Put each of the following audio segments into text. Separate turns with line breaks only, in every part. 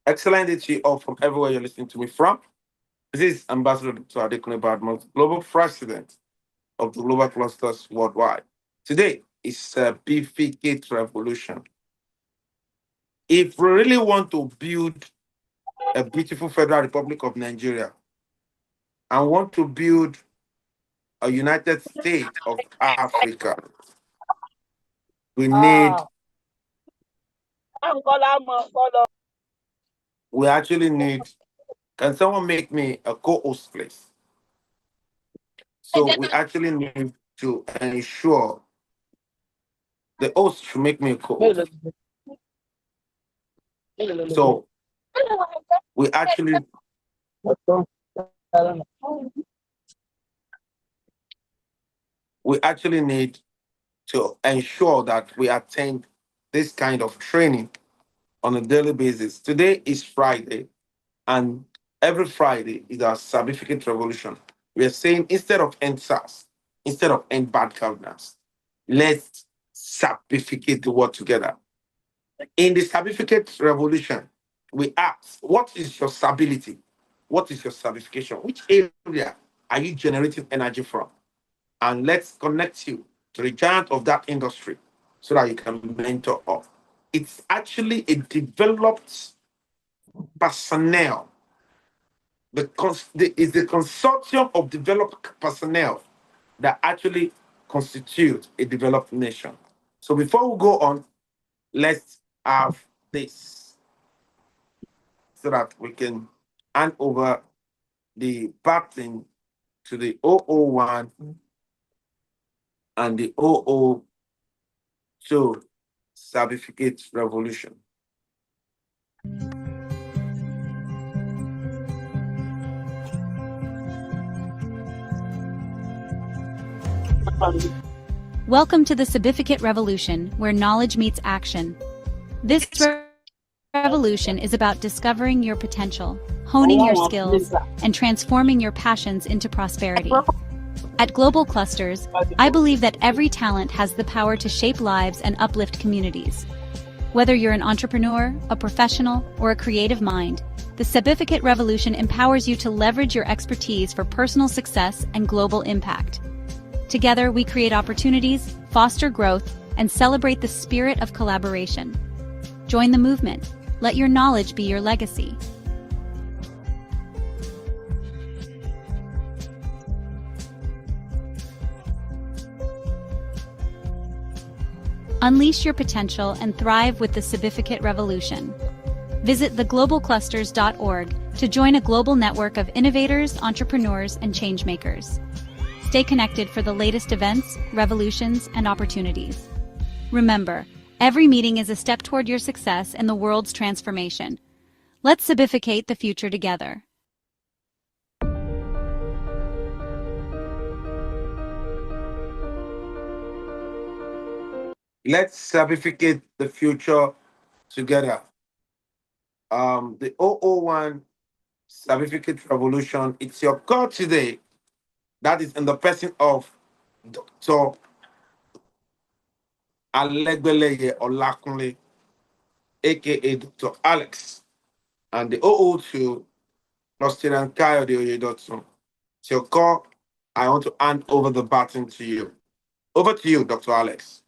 Excellent day to you all from everywhere you're listening to me from. This is Ambassador Dr. Adekunle Badmus, Global President of the Global Clusters Worldwide. Today is Sabificate Revolution. If we really want to build a beautiful Federal Republic of Nigeria and want to build a United States of Africa, we need, we actually need, can someone make me a co-host, please? So we actually need to ensure the host should make me a co-host. So we actually need to ensure that we attend this kind of training on a daily basis. Today is Friday, and every Friday is our Sabificate Revolution. We are saying instead of end SARS, instead of end bad governance, let's sabificate the world together. In the Sabificate Revolution, we ask, what is your stability? What is your sabification? Which area are you generating energy from? And let's connect you to the giant of that industry so that you can mentor up. It's actually a developed personnel. It's the consortium of developed personnel that actually constitute a developed nation. So before we go on, let's have this so that we can hand over the baton to the 001 and the 002 Sabificate Revolution.
Welcome to the Sabificate Revolution, where knowledge meets action. This revolution is about discovering your potential, honing your skills, and transforming your passions into prosperity. At Global Clusters, I believe that every talent has the power to shape lives and uplift communities. Whether you're an entrepreneur, a professional, or a creative mind, the Sabificate Revolution empowers you to leverage your expertise for personal success and global impact. Together, we create opportunities, foster growth, and celebrate the spirit of collaboration. Join the movement. Let your knowledge be your legacy. Unleash your potential and thrive with the Sabificate Revolution. Visit theglobalclusters.org to join a global network of innovators, entrepreneurs, and changemakers. Stay connected for the latest events, revolutions, and opportunities. Remember, every meeting is a step toward your success and the world's transformation. Let's sabificate the future together.
Let's sabificate the future together. The 001 Sabificate Revolution, it's your call today. That is in the person of Dr. Alegbeleye Olakunle, aka Dr. Alex, and the 002 Australian Coyote Oyedotun. It's your call. I want to hand over the baton to you. Over to you, Dr. Alex.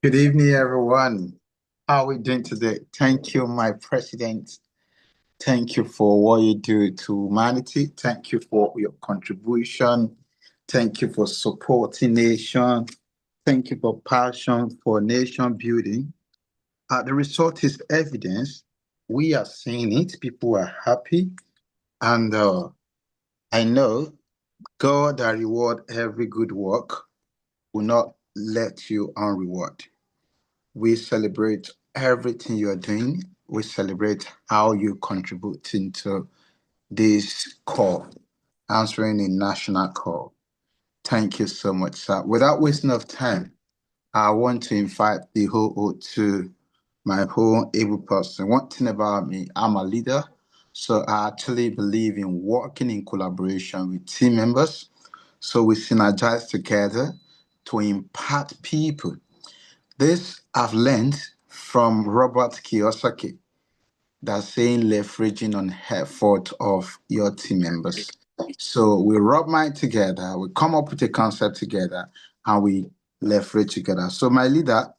Good evening, everyone. How are we doing today? Thank you, my president. Thank you for what you do to humanity. Thank you for your contribution. Thank you for supporting nation. Thank you for passion for nation building. The result is evidence. We are seeing it. People are happy. And I know God that reward every good work will not let you unreward. We celebrate everything you're doing. We celebrate how you contribute into this call, answering a national call. Thank you so much, sir. Without wasting of time, I want to invite the whole to my whole able person. One thing about me, I'm a leader. So I actually believe in working in collaboration with team members. So we synergize together to impact people. This I've learned from Robert Kiyosaki, that's saying leveraging on effort of your team members. So we rub mind together, we come up with a concept together, and we leverage together. So my leader,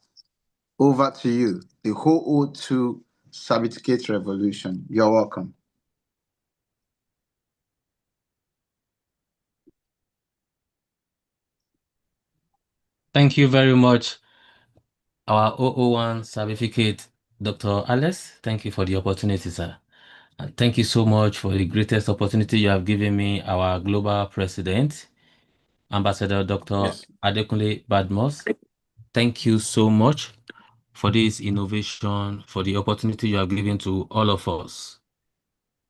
over to you. The whole ode to Sabificate Revolution. You're welcome.
Thank you very much, our OO1 certificate, Dr. Alice. Thank you for the opportunity, sir. And thank you so much for the greatest opportunity you have given me, our global president, Ambassador Dr.
Yes.
Adekunle Badmus. Thank you so much for this innovation, for the opportunity you have given to all of us.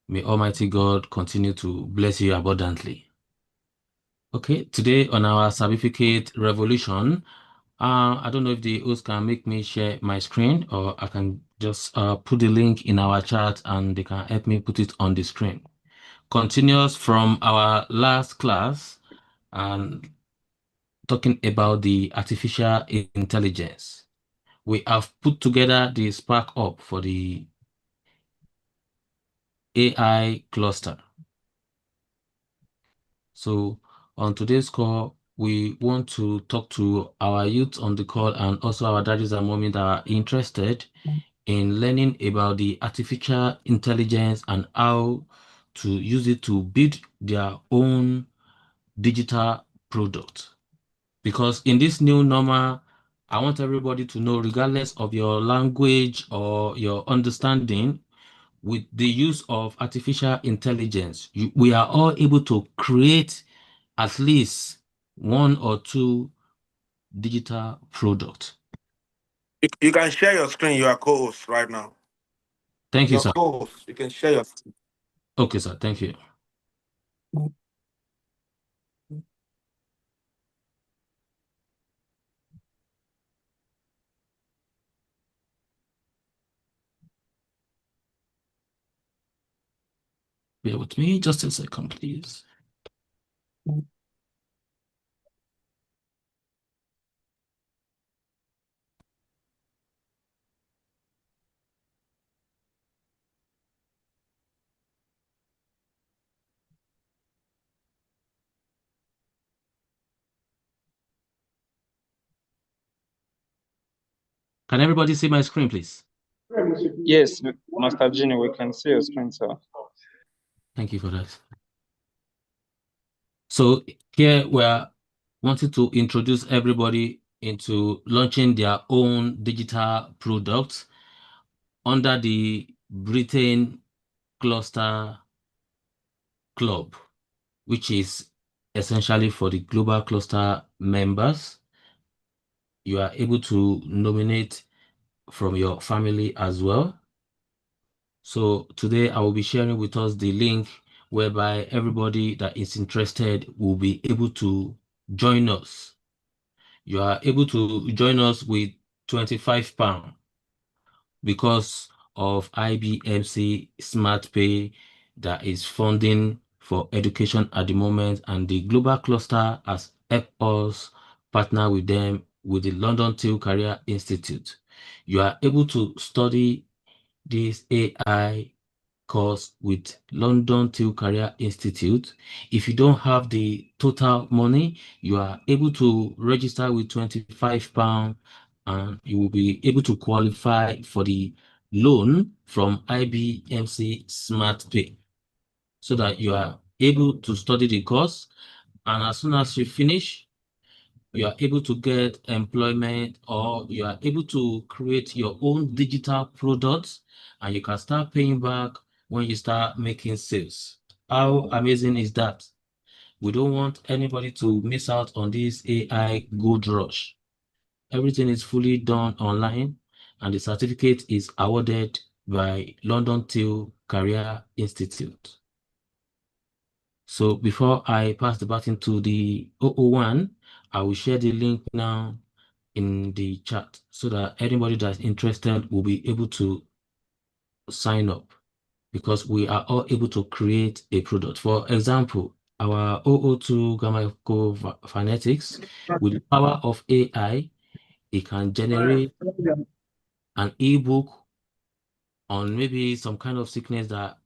May Almighty God continue to bless you abundantly. Okay, today on our Sabificate Revolution, I don't know if the host can make me share my screen, or I can just put the link in our chat and they can help me put it on the screen. Continues from our last class and talking about the artificial intelligence. We have put together the Spark Up for the AI cluster. So on today's call, we want to talk to our youth on the call and also our daddies and mommies that are interested in learning about the artificial intelligence and how to use it to build their own digital product. Because in this new normal, I want everybody to know, regardless of your language or your understanding, with the use of artificial intelligence, we are all able to create at least one or two digital products.
You can share your screen. You are co-host right now.
Thank you,
Your
sir.
co-host. You can share your screen.
Okay, sir. Thank you. Bear with me just a second, please. Can everybody see my screen, please?
Yes, Master Genie, we can see your screen, sir.
Thank you for that. So here we are wanting to introduce everybody into launching their own digital products under the Britain Cluster Club, which is essentially for the Global Cluster members. You are able to nominate from your family as well. So today I will be sharing with us the link whereby everybody that is interested will be able to join us. You are able to join us with £25 because of IBMC Smart Pay that is funding for education at the moment, and the Global Cluster has helped us partner with them with the London Till Career Institute. You are able to study this AI course with London Till Career Institute. If you don't have the total money, you are able to register with £25 and you will be able to qualify for the loan from IBMC Smart Pay so that you are able to study the course, and as soon as you finish, you are able to get employment, or you are able to create your own digital products and you can start paying back when you start making sales. How amazing is that? We don't want anybody to miss out on this AI gold rush. Everything is fully done online and the certificate is awarded by London Till Career Institute. So before I pass the baton to the OO1, I will share the link now in the chat so that anybody that's interested will be able to sign up, because we are all able to create a product. For example, our OO2 gamma phonetics, with the power of AI, it can generate an ebook on maybe some kind of sickness that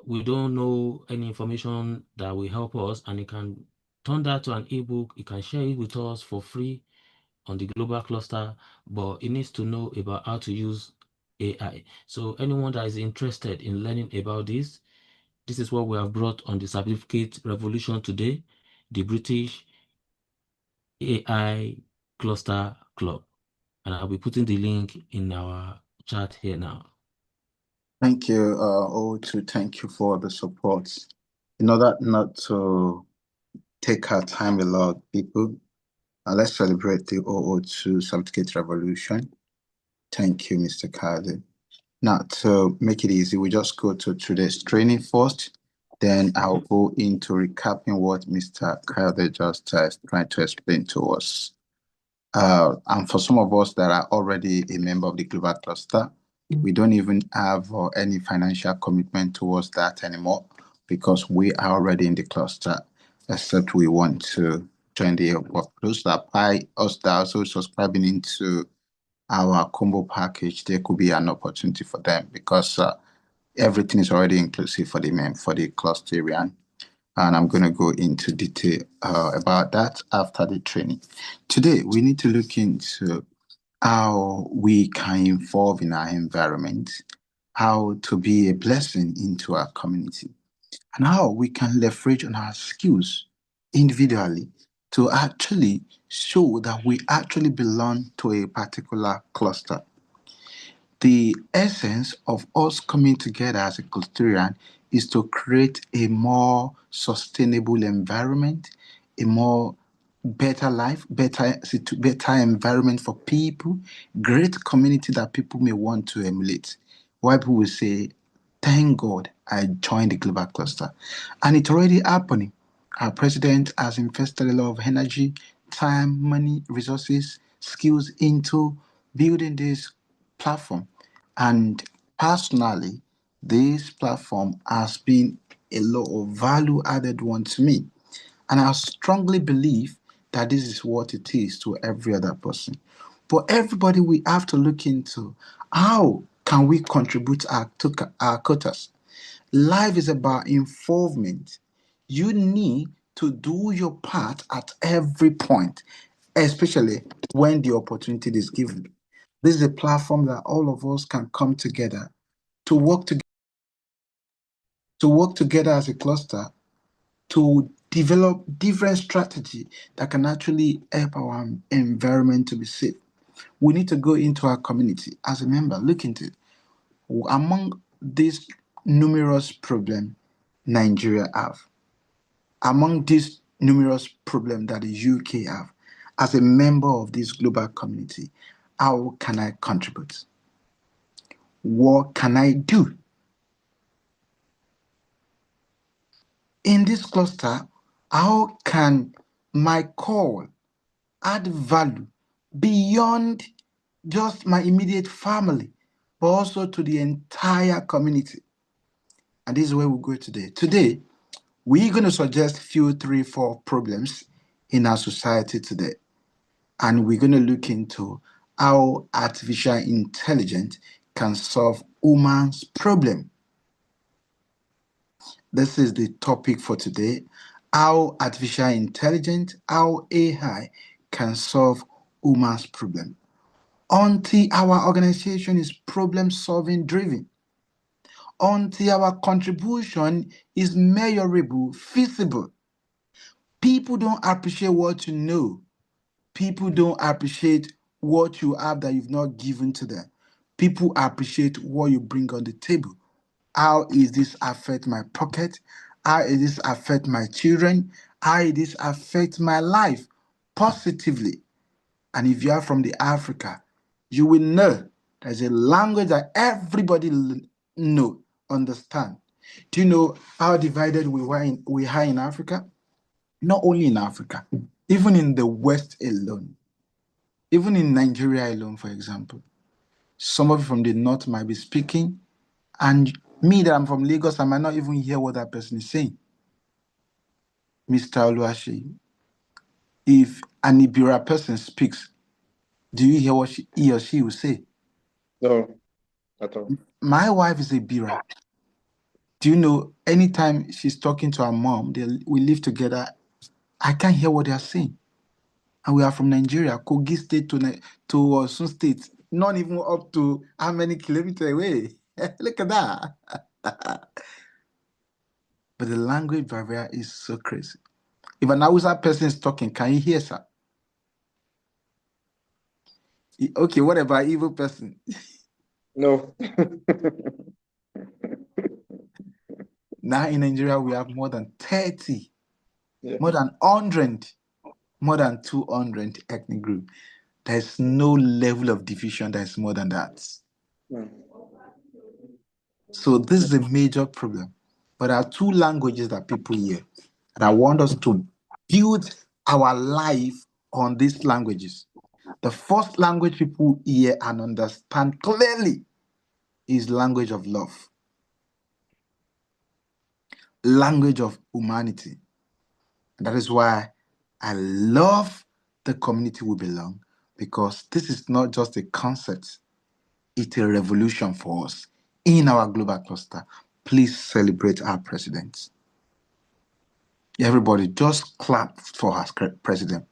we don't know any information that will help us, and it can turn that to an ebook. It can share it with us for free on the global cluster, but it needs to know about how to use AI. So anyone that is interested in learning about this is what we have brought on the Sabificate Revolution today, the British AI Cluster Club. And I'll be putting the link in our chat here now.
Thank you, O2. Thank you for the support. In order not to take our time a lot, people, let's celebrate the OO2 Sabificate Revolution. Thank you, Mr. Kade. Now, to make it easy, we just go to today's training first. Then I'll go into recapping what Mr. Kade just tried to explain to us. And for some of us that are already a member of the Global Cluster, we don't even have any financial commitment towards that anymore because we are already in the cluster, except we want to join the airport. Those that buy us that are also subscribing into our combo package, there could be an opportunity for them because everything is already inclusive for the clusterian. And I'm going to go into detail about that after the training. Today, we need to look into how we can involve in our environment, how to be a blessing into our community, and how we can leverage on our skills individually to actually show that we actually belong to a particular cluster. The essence of us coming together as a clusterian is to create a more sustainable environment, a more better life, better environment for people, great community that people may want to emulate. Why people will say, thank God I joined the global cluster. And it's already happening. Our president has invested a lot of energy, time, money, resources, skills into building this platform. And personally, this platform has been a lot of value added one to me. And I strongly believe that this is what it is to every other person. But everybody, we have to look into how can we contribute to our quotas. Life is about involvement. You need to do your part at every point, especially when the opportunity is given. This is a platform that all of us can come together to work together as a cluster to develop different strategy that can actually help our environment to be safe. We need to go into our community as a member, look into it. Among these numerous problems Nigeria have, among these numerous problems that the UK have, as a member of this global community, how can I contribute? What can I do? In this cluster, how can my call add value beyond just my immediate family, but also to the entire community? And this is where we go today. Today, we're going to suggest few 3-4 problems in our society today. And we're going to look into how artificial intelligence can solve humans' problem. This is the topic for today. How artificial intelligence, how AI can solve humans' problem. Until our organization is problem-solving driven. Until our contribution is measurable, feasible. People don't appreciate what you know. People don't appreciate what you have that you've not given to them. People appreciate what you bring on the table. How is this affect my pocket? How is this affect my children? How is this affect my life positively? And if you are from the Africa, you will know there's a language that everybody understand. Do you know how divided we are in Africa? Not only in Africa, even in the West alone, even in Nigeria alone, for example. Somebody from the North might be speaking, and me that I'm from Lagos, I might not even hear what that person is saying. Mr. Oluwashi, if an Ibira person speaks, do you hear what he or she will say?
No, at all.
My wife is a Ibira. Do you know, anytime she's talking to her mom, we live together, I can't hear what they are saying. And we are from Nigeria, Kogi State to Osun State, not even up to how many kilometers away. Look at that. But the language barrier is so crazy. If an Hausa person is talking, can you hear, sir? Okay, what about evil person?
No.
Now in Nigeria, we have more than 30,
Yeah.
more than 100, more than 200 ethnic groups. There's no level of division that is more than that.
Mm.
So this is a major problem. But there are two languages that people hear. And I want us to build our life on these languages. The first language people hear and understand clearly is language of love, language of humanity. And that is why I love the community we belong, because this is not just a concept, it's a revolution for us in our global cluster. Please celebrate our president. Everybody just clap for our president,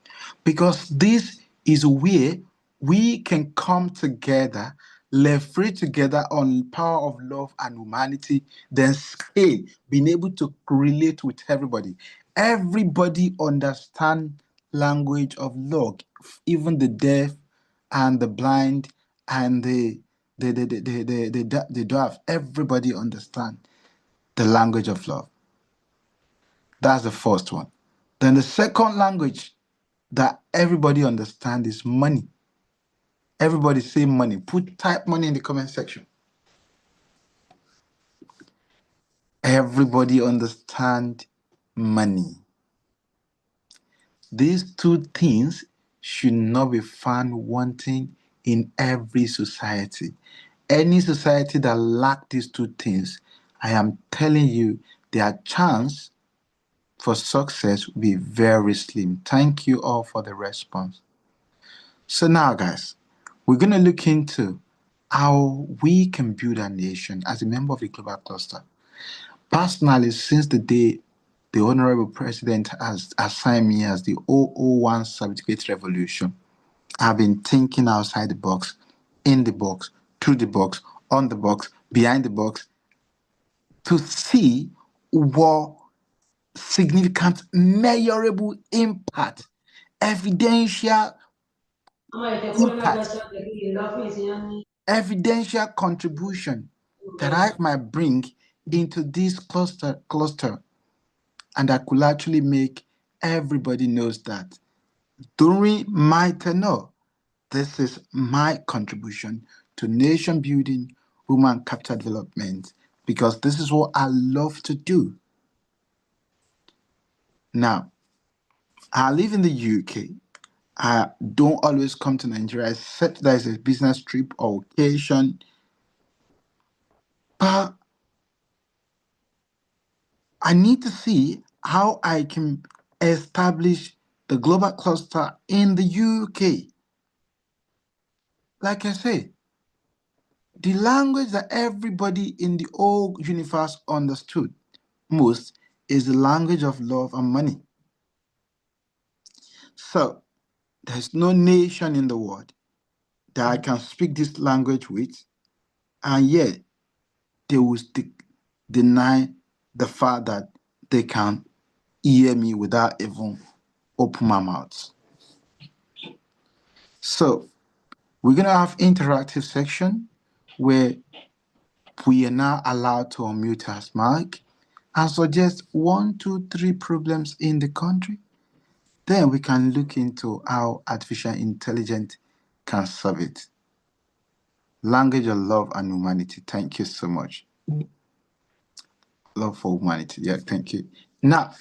because this is where we can come together, leverage together on power of love and humanity, then scale, being able to relate with everybody. Everybody understand language of love, even the deaf and the blind and the deaf. Everybody understand the language of love. That's the first one. Then the second language that everybody understands is money. Everybody say money. Type money in the comment section. Everybody understand money. These two things should not be found wanting in every society. Any society that lack these two things, I am telling you, their chance for success will be very slim. Thank you all for the response. So now, guys, we're going to look into how we can build a nation as a member of the global cluster. Personally, since the day the Honorable President has assigned me as the 001 Sabificate Revolution, I've been thinking outside the box, in the box, through the box, on the box, behind the box, to see what significant, measurable impact, evidential impact, evidential contribution that I might bring into this cluster, and that could actually make everybody knows that during my tenure, this is my contribution to nation building, human capital development, because this is what I love to do. Now, I live in the UK. I don't always come to Nigeria except there is a business trip or occasion. But I need to see how I can establish the global cluster in the UK. Like I say, the language that everybody in the whole universe understood most is the language of love and money. So there's no nation in the world that I can speak this language with, and yet they will deny the fact that they can hear me without even open my mouth. So we're gonna have interactive section where we are now allowed to unmute our mic and suggest 1, 2, 3 problems in the country. Then we can look into how artificial intelligence can solve it. Language of love and humanity. Thank you so much. Love for humanity. Yeah, thank you. Now,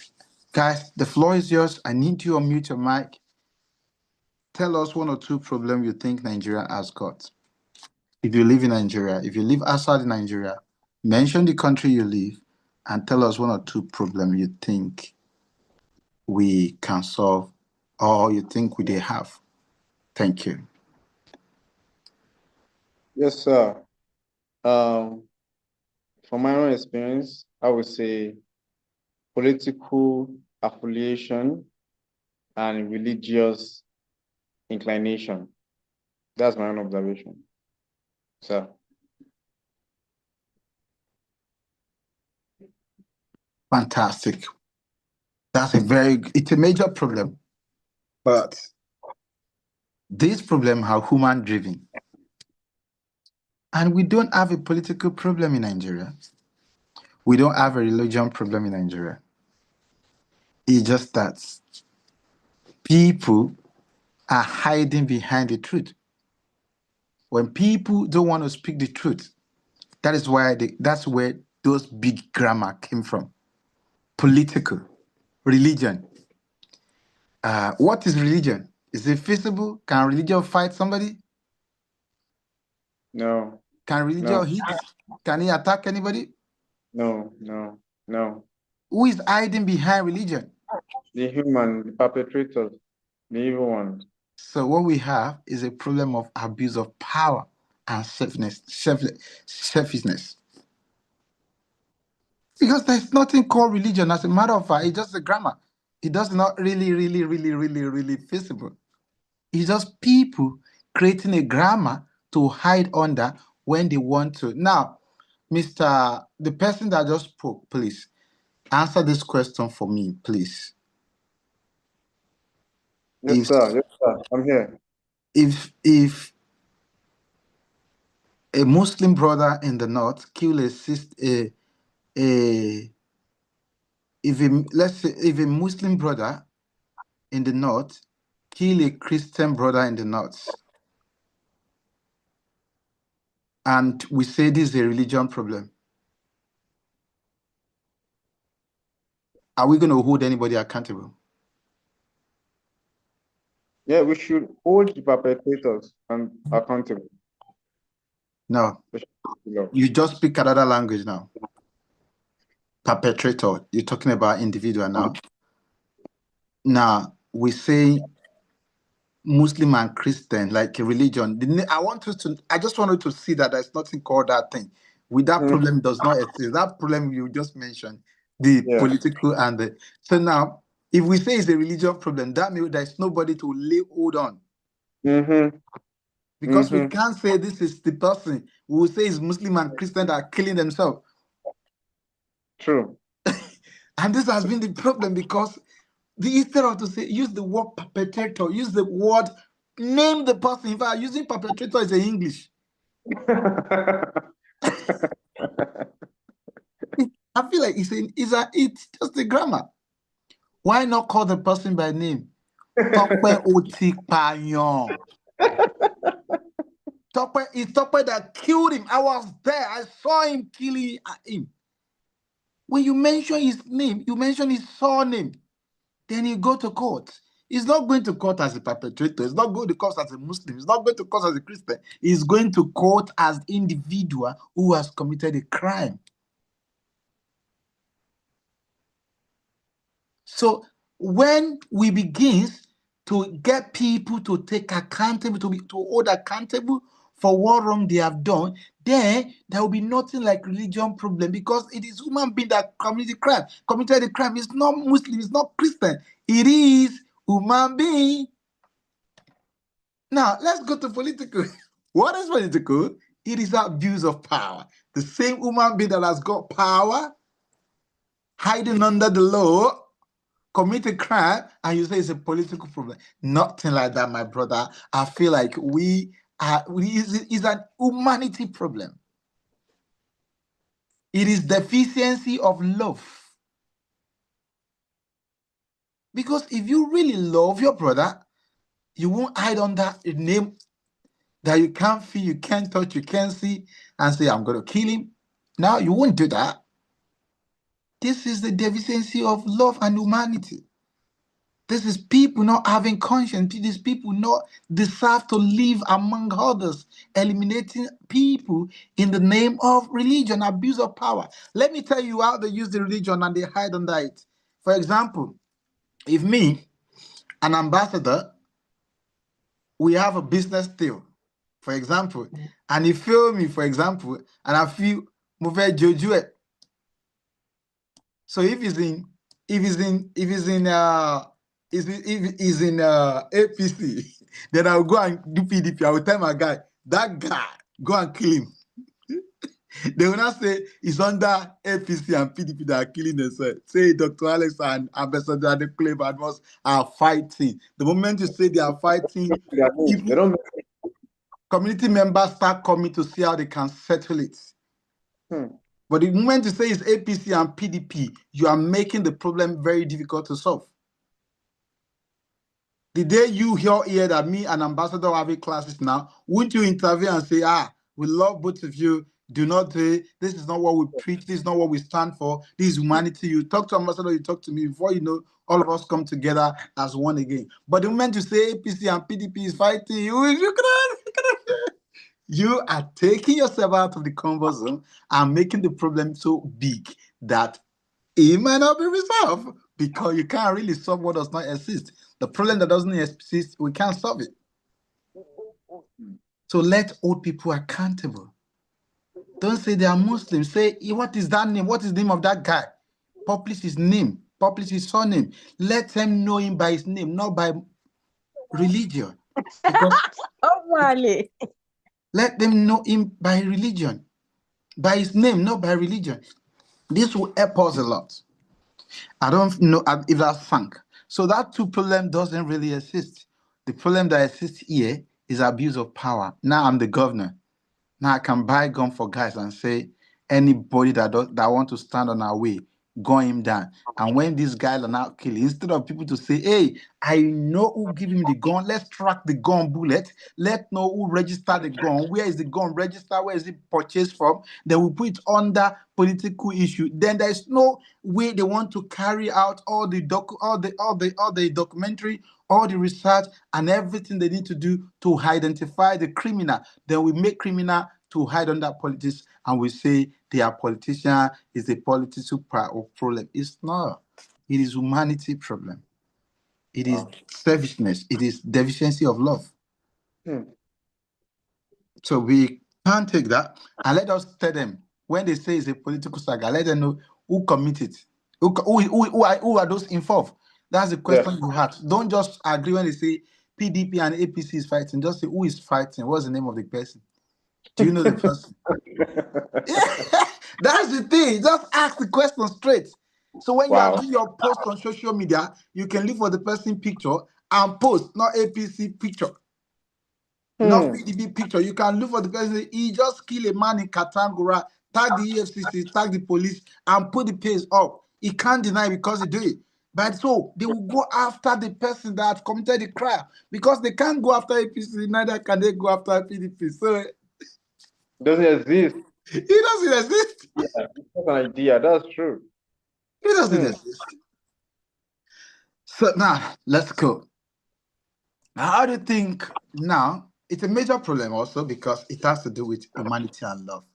guys, the floor is yours. I need you to unmute your mic. Tell us 1 or 2 problems you think Nigeria has got. If you live in Nigeria, if you live outside Nigeria, mention the country you live and tell us 1 or 2 problems you think we can solve all you think we they have. Thank you.
Yes, sir. From my own experience, I would say political affiliation and religious inclination. That's my own observation, sir.
Fantastic. It's a major problem, but this problem are human driven. And we don't have a political problem in Nigeria. We don't have a religion problem in Nigeria. It's just that people are hiding behind the truth. When people don't want to speak the truth, that's where those big grammar came from. Political, religion. What is religion? Is it feasible? Can religion fight somebody?
No,
Can religion hit? Can he attack anybody?
no.
Who is hiding behind religion?
The human, the perpetrators, the evil ones.
So what we have is a problem of abuse of power and selfishness. Because there's nothing called religion. As a matter of fact, it's just a grammar. It does not really feasible. It's just people creating a grammar to hide under when they want to. Now, the person that just spoke, please answer this question for me, please.
Yes, sir. I'm here.
If a Muslim brother in the north kill a sister, let's say if a Muslim brother in the north kill a Christian brother in the north, and we say this is a religion problem, are we going to hold anybody accountable?
Yeah, we should hold the perpetrators and accountable.
No. You just speak another language now. Perpetrator, you're talking about individual now. Now, we say Muslim and Christian, like a religion. I just wanted to see that there's nothing called that thing. With that problem does not exist. That problem you just mentioned, the political and the... So now, if we say it's a religious problem, that means there's nobody to lay hold on. Because we can't say this is the person. We will say it's Muslim and Christian that are killing themselves.
True.
And this has been the problem because instead of to say use the word perpetrator, use the word, name the person. In fact, using perpetrator is in English. I feel like it's just a grammar. Why not call the person by name? Tope Otipanyon. It's Tope that killed him. I was there. I saw him killing him. When you mention his name, you mention his surname, then you go to court. He's not going to court as a perpetrator. He's not going to court as a Muslim. He's not going to court as a Christian. He's going to court as an individual who has committed a crime. So when we begin to get people to take accountable, to hold accountable for what wrong they have done, then there will be nothing like religion problem because it is human being that committed the crime. It's not Muslim, it's not Christian. It is human being. Now, let's go to political. What is political? It is abuse of power. The same human being that has got power, hiding under the law, commit a crime, and you say it's a political problem. Nothing like that, my brother. I feel like it's an humanity problem. It is deficiency of love. Because if you really love your brother, you won't hide under a name that you can't feel, you can't touch, you can't see, and say, I'm going to kill him. Now, you won't do that. This is the deficiency of love and humanity. This is people not having conscience. These people not deserve to live among others, eliminating people in the name of religion, abuse of power. Let me tell you how they use the religion and they hide under it. For example, If me, an ambassador, we have a business deal, for example, and he feel me, for example, and I feel move Jojo. So if he's in APC, then I'll go and do PDP. I will tell my guy, that guy, go and kill him. They will not say it's under APC and PDP that are killing themselves. Say Dr. Alex and Ambassador Adekunle Badmus are fighting. The moment you say they are fighting, people, community members start coming to see how they can settle it. But the moment you say it's APC and PDP, you are making the problem very difficult to solve. The day you hear that me and Ambassador are having classes now, wouldn't you intervene and say, we love both of you. Do not say, this is not what we preach. This is not what we stand for. This is humanity. You talk to Ambassador, you talk to me. Before you know, all of us come together as one again. But the moment you say APC and PDP is fighting, you are taking yourself out of the comfort zone and making the problem so big that it might not be resolved because you can't really solve what does not exist. The problem that doesn't exist, we can't solve it. So let old people accountable. Don't say they are Muslims. Say, what is that name? What is the name of that guy? Publish his name. Publish his surname. Let them know him by his name, not by religion. Because let them know him by religion. By his name, not by religion. This will help us a lot. I don't know if that's sunk. So that two problem doesn't really exist. The problem that exists here is abuse of power. Now I'm the governor. Now I can buy gun for guys and say anybody that want to stand on our way, gun him down. And when these guys are not killing, instead of people to say, hey, I know who give him the gun, let's track the gun bullet, let's know who registered the gun, where is the gun registered, where is it purchased from, then we put it under political issue. Then there's no way they want to carry out all the documentary, all the research and everything they need to do to identify the criminal. Then we make criminal to hide under politics and we say they are politician, is a political problem. It's not. It is humanity problem. It is selfishness. It is deficiency of love. So we can't take that and let us tell them when they say it's a political saga, let them know who committed, who are those involved. That's the question you had. Don't just agree when they say PDP and APC is fighting. Just say who is fighting. What's the name of the person? Do you know the person? That's the thing. Just ask the question straight. So when you are doing your post on social media, you can look for the person picture and post, not APC picture. Not PDP picture. You can look for the person. He just killed a man in Katangura, tag the EFCC, tag the police, and put the page up. He can't deny because he did it. But so they will go after the person that committed the crime because they can't go after APC, neither can they go after PDP. So
it doesn't exist.
It doesn't exist.
Yeah, it's not an idea. That's true.
It doesn't exist. So now let's go. Now, how do you think now? It's a major problem also because it has to do with humanity and love.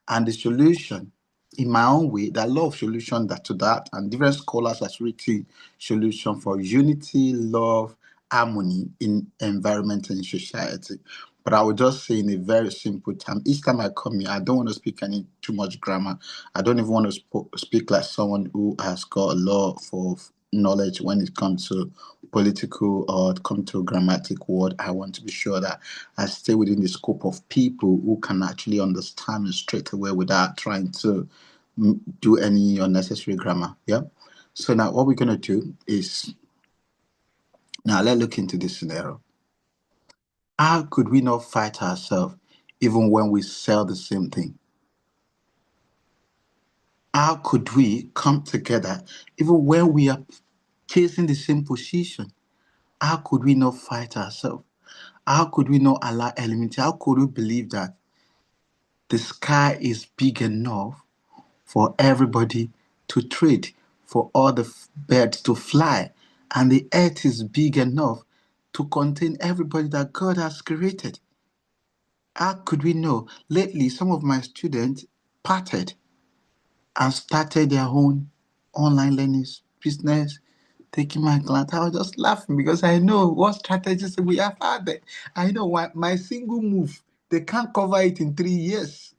And the solution, in my own way, there are a lot of solutions to that, and different scholars have written solution for unity, love, harmony in environment and society. But I would just say in a very simple term, each time I come here, I don't want to speak any too much grammar. I don't even want to speak like someone who has got a lot of knowledge when it comes to political or come to grammatic word. I want to be sure that I stay within the scope of people who can actually understand it straight away without trying to do any unnecessary grammar. Yeah. So now what we're going to do is now let's look into this scenario. How could we not fight ourselves even when we sell the same thing? How could we come together even when we are chasing the same position? How could we not fight ourselves? How could we not allow enmity? How could we believe that the sky is big enough for everybody to trade, for all the birds to fly, and the earth is big enough to contain everybody that God has created? How could we know? Lately, some of my students parted and started their own online learning business. taking my client. I was just laughing because I know what strategies we have had there. I know what my single move, they can't cover it in 3 years.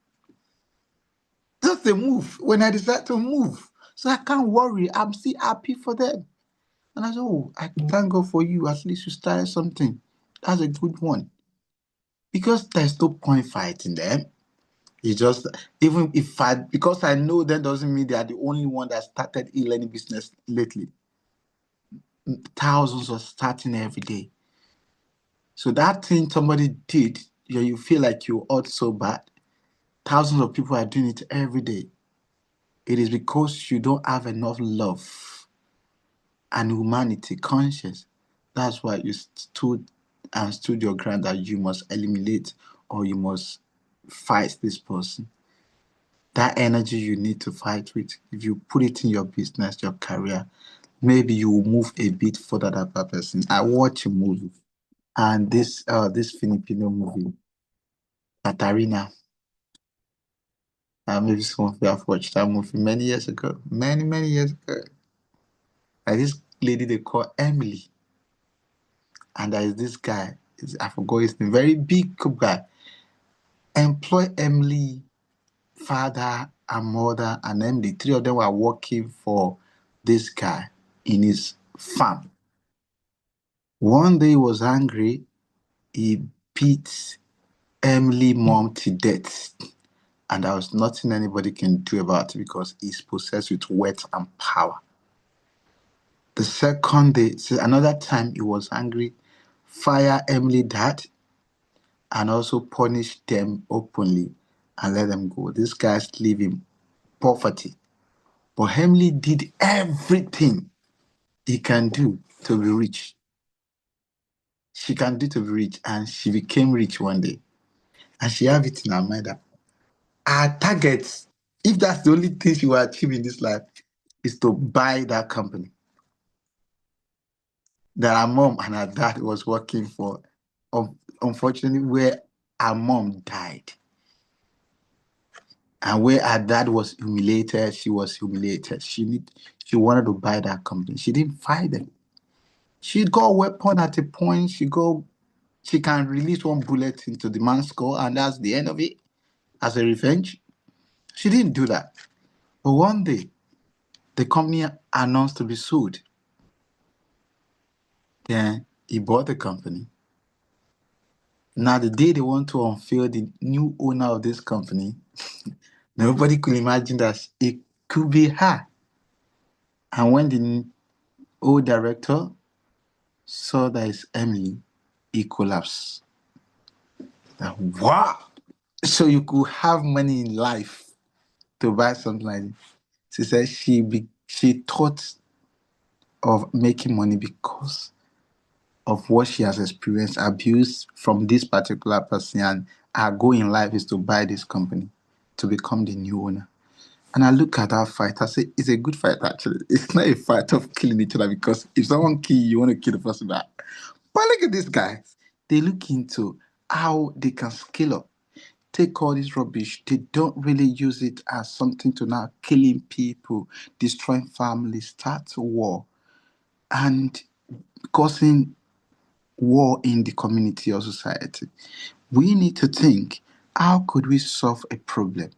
Just a move when I decide to move. So I can't worry. I'm still happy for them. And I said, oh, I thank God for you. At least you started something. That's a good one. Because there's no point fighting them. You just, even if I, because I know that doesn't mean they are the only one that started e-learning business lately. Thousands are starting every day. So that thing somebody did, you feel like you ought so bad. Thousands of people are doing it every day. It is because you don't have enough love and humanity conscious. That's why you stood your ground that you must eliminate or you must fight this person. That energy you need to fight with, if you put it in your business, your career, maybe you will move a bit further than that person. I watch a movie, and this Filipino movie, Katarina. Maybe some of you have watched that movie many years ago, many years ago. Like this lady they call Emily, and there is this guy. I forgot his name. Very big guy. Employ Emily, father and mother, and Emily. Three of them were working for this guy in his farm. One day he was angry. He beat Emily mom to death. And there was nothing anybody can do about it because he's possessed with wealth and power. The second day, so another time he was angry, fire Emily dad and also punish them openly and let them go. These guys live in poverty. But Emily did everything he can do to be rich. She can do to be rich, and she became rich one day. And she have it in her mind that our target, if that's the only thing she will achieve in this life, is to buy that company that her mom and her dad was working for. Unfortunately, where her mom died and where her dad was humiliated, she was humiliated. She wanted to buy that company. She didn't fight them. She got a weapon at a point. She can release one bullet into the man's skull, and that's the end of it as a revenge. She didn't do that. But one day, the company announced to be sold. Then he bought the company. Now, the day they want to unveil the new owner of this company, nobody could imagine that it could be her. And when the old director saw that it's Emily, he collapsed. Like, wow! So you could have money in life to buy something like this. She said she thought of making money because of what she has experienced, abuse from this particular person, and her goal in life is to buy this company, to become the new owner. And I look at that fight, I say, it's a good fight actually. It's not a fight of killing each other, because if someone kill you, you want to kill the person back. But look at these guys. They look into how they can scale up. Take all this rubbish. They don't really use it as something to now killing people, destroying families, start a war, and causing war in the community or society. We need to think, how could we solve a problem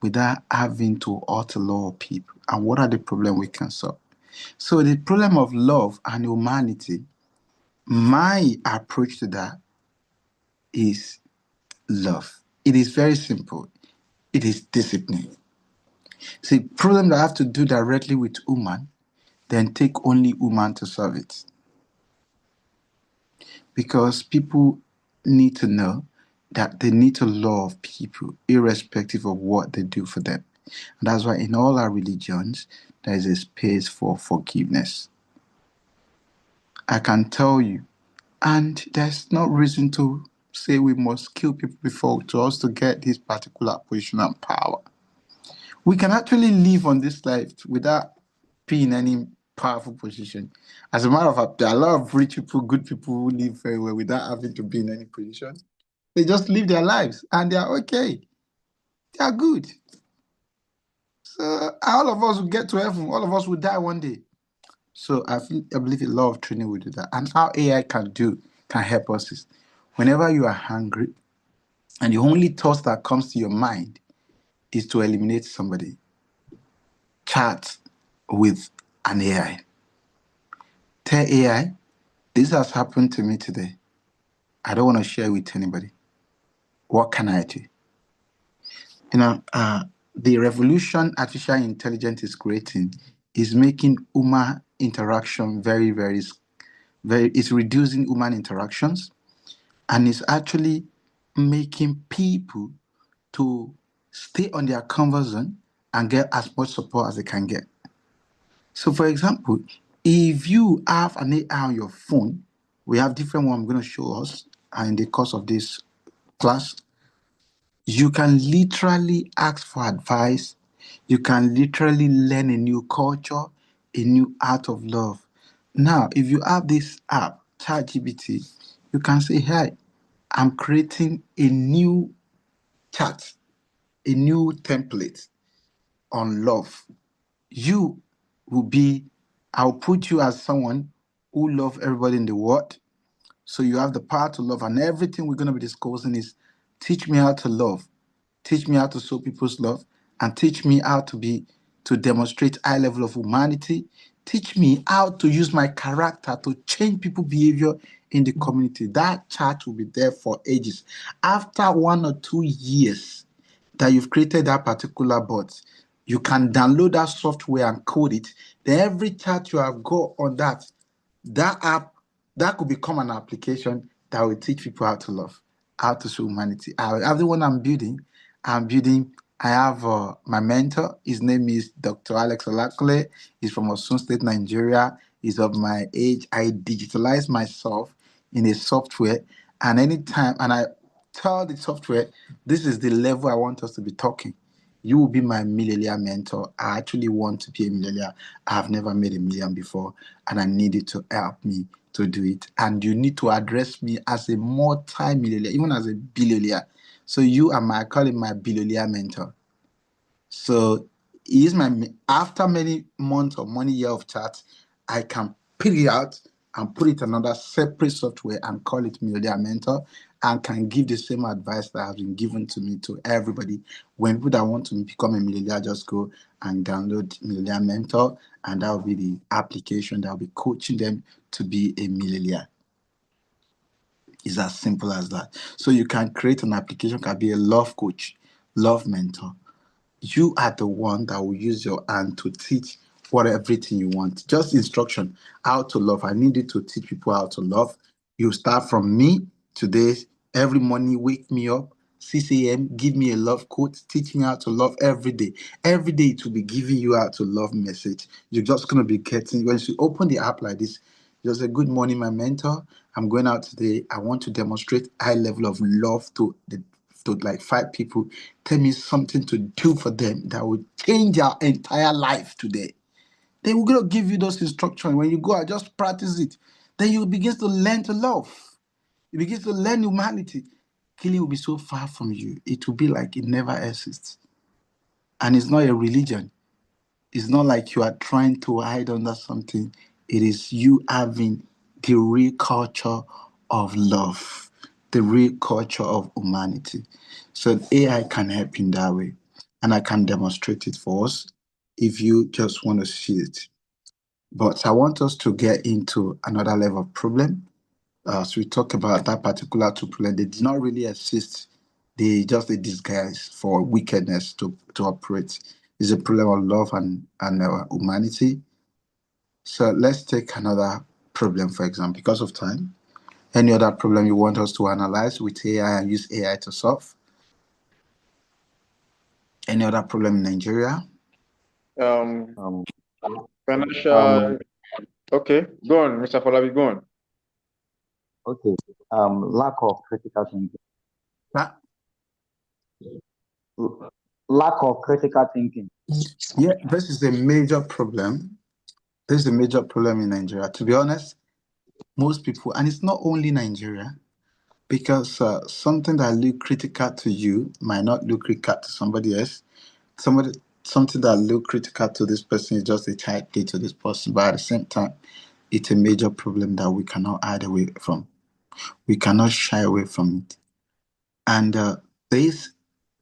without having to hurt a lot of people? And what are the problems we can solve? So the problem of love and humanity, my approach to that is love. It is very simple. It is discipline. See, problem that have to do directly with human, then take only human to solve it. Because people need to know that they need to love people irrespective of what they do for them. And that's why in all our religions, there is a space for forgiveness. I can tell you, and there's no reason to say we must kill people before to us to get this particular position and power. We can actually live on this life without being in any powerful position. As a matter of fact, there are a lot of rich people, good people who live very well without having to be in any position. They just live their lives and they are okay. They are good. So all of us will get to heaven. All of us will die one day. So I believe a lot of training will do that. And how AI can help us is whenever you are hungry and the only thought that comes to your mind is to eliminate somebody, chat with an AI. Tell AI, this has happened to me today. I don't want to share with anybody. What can I do? The revolution artificial intelligence is creating is making human interaction it's reducing human interactions, and it's actually making people to stay on their comfort zone and get as much support as they can get. So, for example, if you have an AI on your phone, we have different one I'm going to show us in the course of this class. You can literally ask for advice. You can literally learn a new culture, a new art of love. Now, if you have this app, ChatGPT, you can say, "Hey, I'm creating a new chat, a new template on love. You will be, I'll put you as someone who love everybody in the world. So you have the power to love, and everything we're going to be discussing is teach me how to love, teach me how to show people's love, and teach me how to demonstrate high level of humanity. Teach me how to use my character to change people's behavior in the community." That chat will be there for ages. After 1 or 2 years that you've created that particular bot, you can download that software and code it. Then every chat you have got on that app, that could become an application that will teach people how to love, how to show humanity. I have the one I have my mentor. His name is Dr. Alex Olakule. He's from Osun State, Nigeria. He's of my age. I digitalize myself in a software, and I tell the software, this is the level I want us to be talking. You will be my millionaire mentor. I actually want to be a millionaire. I have never made a million before, and I need you to help me to do it. And you need to address me as a multi-millionaire, even as a billionaire. So you are I call him my billionaire mentor. So he is after many months or many years of chat, I can pick it out and put it in another separate software and call it Millionaire Mentor, and can give the same advice that has been given to me to everybody. When people that want to become a millionaire, just go and download Millionaire Mentor, and that will be the application that will be coaching them to be a millionaire. It's as simple as that. So you can create an application, can be a love coach, love mentor. You are the one that will use your hand to teach everything you want. Just instruction, how to love. I need you to teach people how to love. You start from me today. Every morning, wake me up, 6 a.m., give me a love quote, teach me how to love every day. Every day it will be giving you how to love message. You're just going to be getting, when you open the app like this, just say, "Good morning, my mentor. I'm going out today. I want to demonstrate high level of love to like 5 people. Tell me something to do for them that will change our entire life today." They will gonna give you those instructions. When you go out, just practice it. Then you begin to learn to love. You begin to learn humanity. Killing will be so far from you. It will be like it never exists. And it's not a religion. It's not like you are trying to hide under something. It is you having the real culture of love, the real culture of humanity. So AI can help in that way. And I can demonstrate it for us if you just want to see it. But I want us to get into another level of problem. So we talk about that particular two problem. They did not really exist. They just a disguise for wickedness to operate. It's a problem of love and humanity. So let's take another problem, for example, because of time. Any other problem you want us to analyze with AI and use AI to solve? Any other problem in Nigeria?
Um,
Um,
Financial. Okay, go on, Mr. Falabi, go on.
okay. Lack of critical thinking.
That,
Lack of critical thinking.
yeah, this is a major problem. This is a major problem in Nigeria. To be honest, most people, and it's not only Nigeria, because something that look critical to you might not look critical to somebody else. something that look critical to this person is just a child play to this person, but at the same time, it's a major problem that we cannot hide away from. We cannot shy away from it. And this,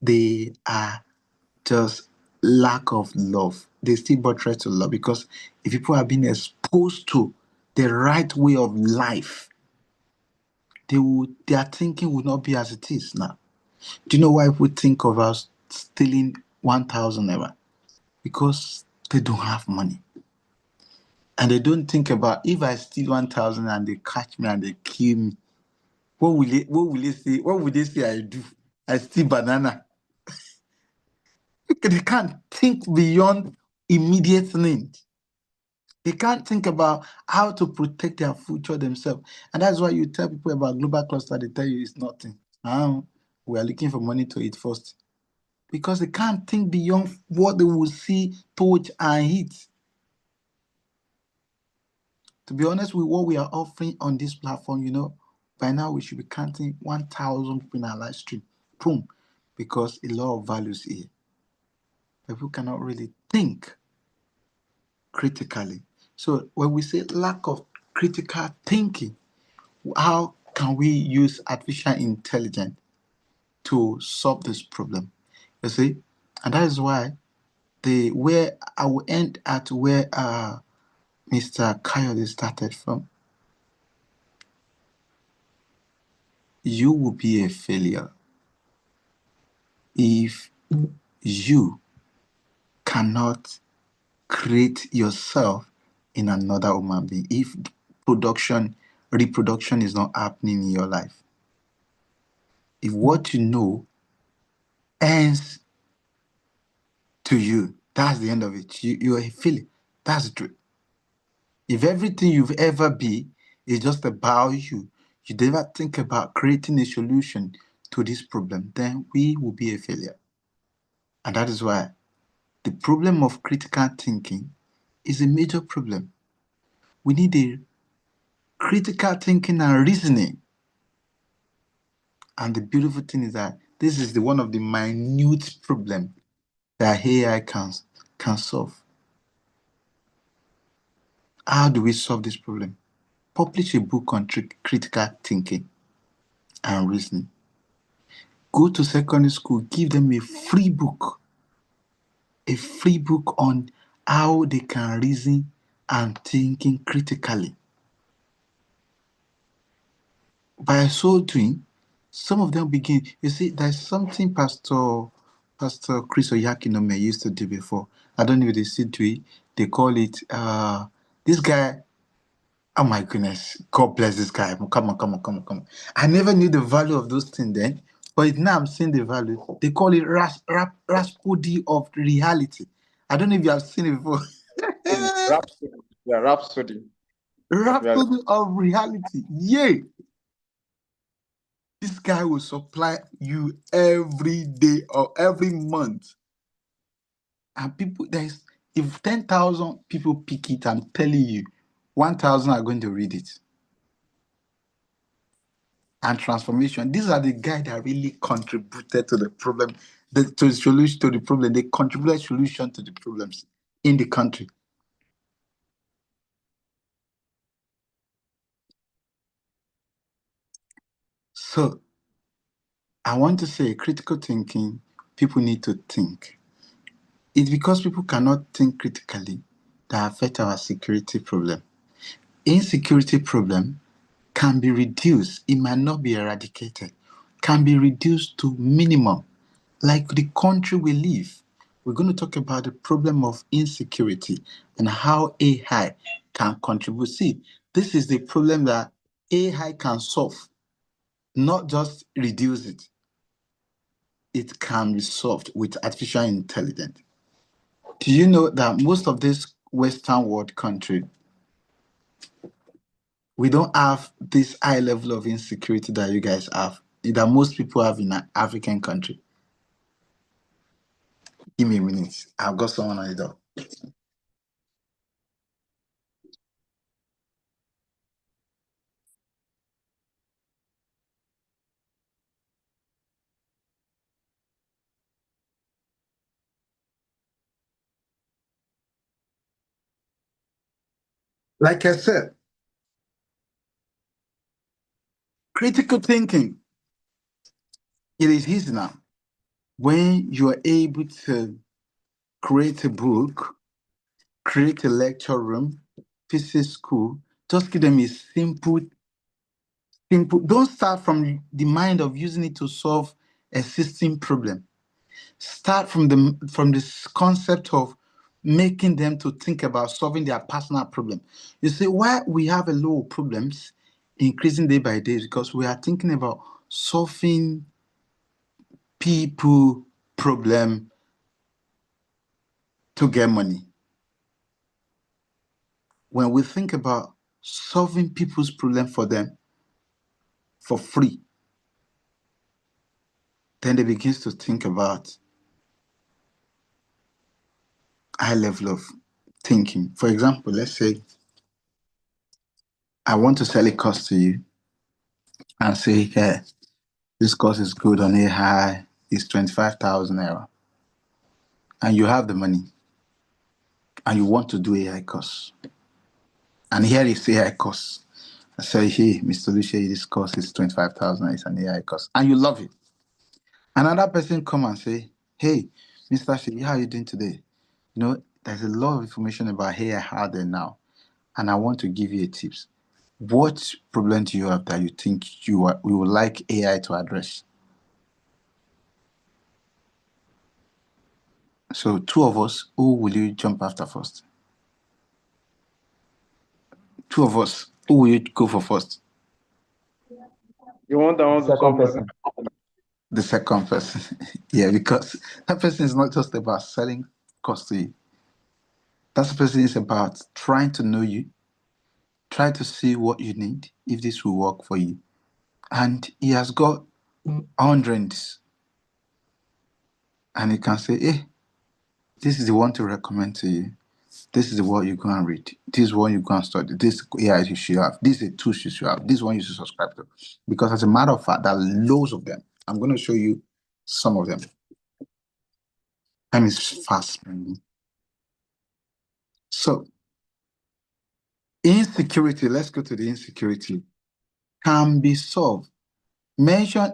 they are just lack of love. They still buttress to love because if people are being exposed to the right way of life, their thinking would not be as it is now. Do you know why people think of us stealing 1,000 naira? Because they don't have money. And they don't think about if I steal 1,000 and they catch me and they kill me, what will they say I do? I steal banana. They can't think beyond immediate need. They can't think about how to protect their future themselves. And that's why you tell people about global cluster, they tell you it's nothing. We are looking for money to eat first. Because they can't think beyond what they will see, touch, and hit. To be honest with what we are offering on this platform, by now we should be counting 1,000 people in our live stream. Boom. Because a lot of values here. People cannot really think critically. So when we say lack of critical thinking, how can we use artificial intelligence to solve this problem? You see, and that is why where I will end at where Mr. Coyote started from. You will be a failure if you cannot create yourself in another human being. If reproduction is not happening in your life. If what you know ends to you, that's the end of it. You're a failure. That's the truth. If everything you've ever been is just about you never think about creating a solution to this problem, then we will be a failure. And that is why the problem of critical thinking is a major problem. We need a critical thinking and reasoning. And the beautiful thing is that this is one of the minute problem that AI can solve. How do we solve this problem? Publish a book on critical thinking and reasoning. Go to secondary school, give them a free book on how they can reason and thinking critically. By so doing, some of them begin. You see, there's something Pastor Chris Oyakinome used to do before. I don't know if they still do it. They call it this guy. Oh my goodness. God bless this guy. Come on. I never knew the value of those things then, but now I'm seeing the value. They call it Rhapsody of reality. I don't know if you have seen it before.
Rhapsody. Yeah, Rhapsody.
Rhapsody of reality. Yay! This guy will supply you every day or every month. And if 10,000 people pick it, I'm telling you, 1,000 are going to read it. And transformation. These are the guys that really contributed to the problem, to the solution to the problem. They contributed solution to the problems in the country. So I want to say critical thinking, people need to think. It's because people cannot think critically that affect our security problem. Insecurity problem can be reduced. It might not be eradicated. Can be reduced to minimum. Like the country we live. We're going to talk about the problem of insecurity and how AI can contribute. See, this is the problem that AI can solve, not just reduce it. It can be solved with artificial intelligence. Do you know that most of this Western world country, we don't have this high level of insecurity that you guys have, that most people have in an African country? Give me a minute. I've got someone on the door. Like I said, critical thinking, it is easy now. When you are able to create a book, create a lecture room, visit school, just give them a simple. Don't start from the mind of using it to solve a system problem. Start from this concept of making them to think about solving their personal problem. You see, why we have a lot of problems increasing day by day because we are thinking about solving people problem to get money. When we think about solving people's problem for them for free, then they begins to think about high level of thinking. For example, let's say I want to sell a course to you and say, hey, this course is good on AI, it's 25,000 naira. And you have the money and you want to do AI course. And here is AI course. I say, hey, Mr. Lucia, this course is 25,000, it's an AI course. And you love it. Another person come and say, hey, Mr. Shi, how are you doing today? You know, there's a lot of information about AI out there now, and I want to give you a tips. What problem do you have that you think you would like AI to address? So two of us, who will you jump after first? Two of us, who will you go for first?
You want that one to
Second
solve my
person.
The second person. Yeah, because that person is not just about selling cost to you. That person is about trying to know you, try to see what you need, if this will work for you. And he has got hundreds. And he can say, hey, this is the one to recommend to you. This is the one you go and read. This is one you go and study. This AI you should have. This is a tool you should have. This one you should subscribe to. Because as a matter of fact, there are loads of them. I'm going to show you some of them. Time is fast. So insecurity, let's go to the insecurity, can be solved. Mention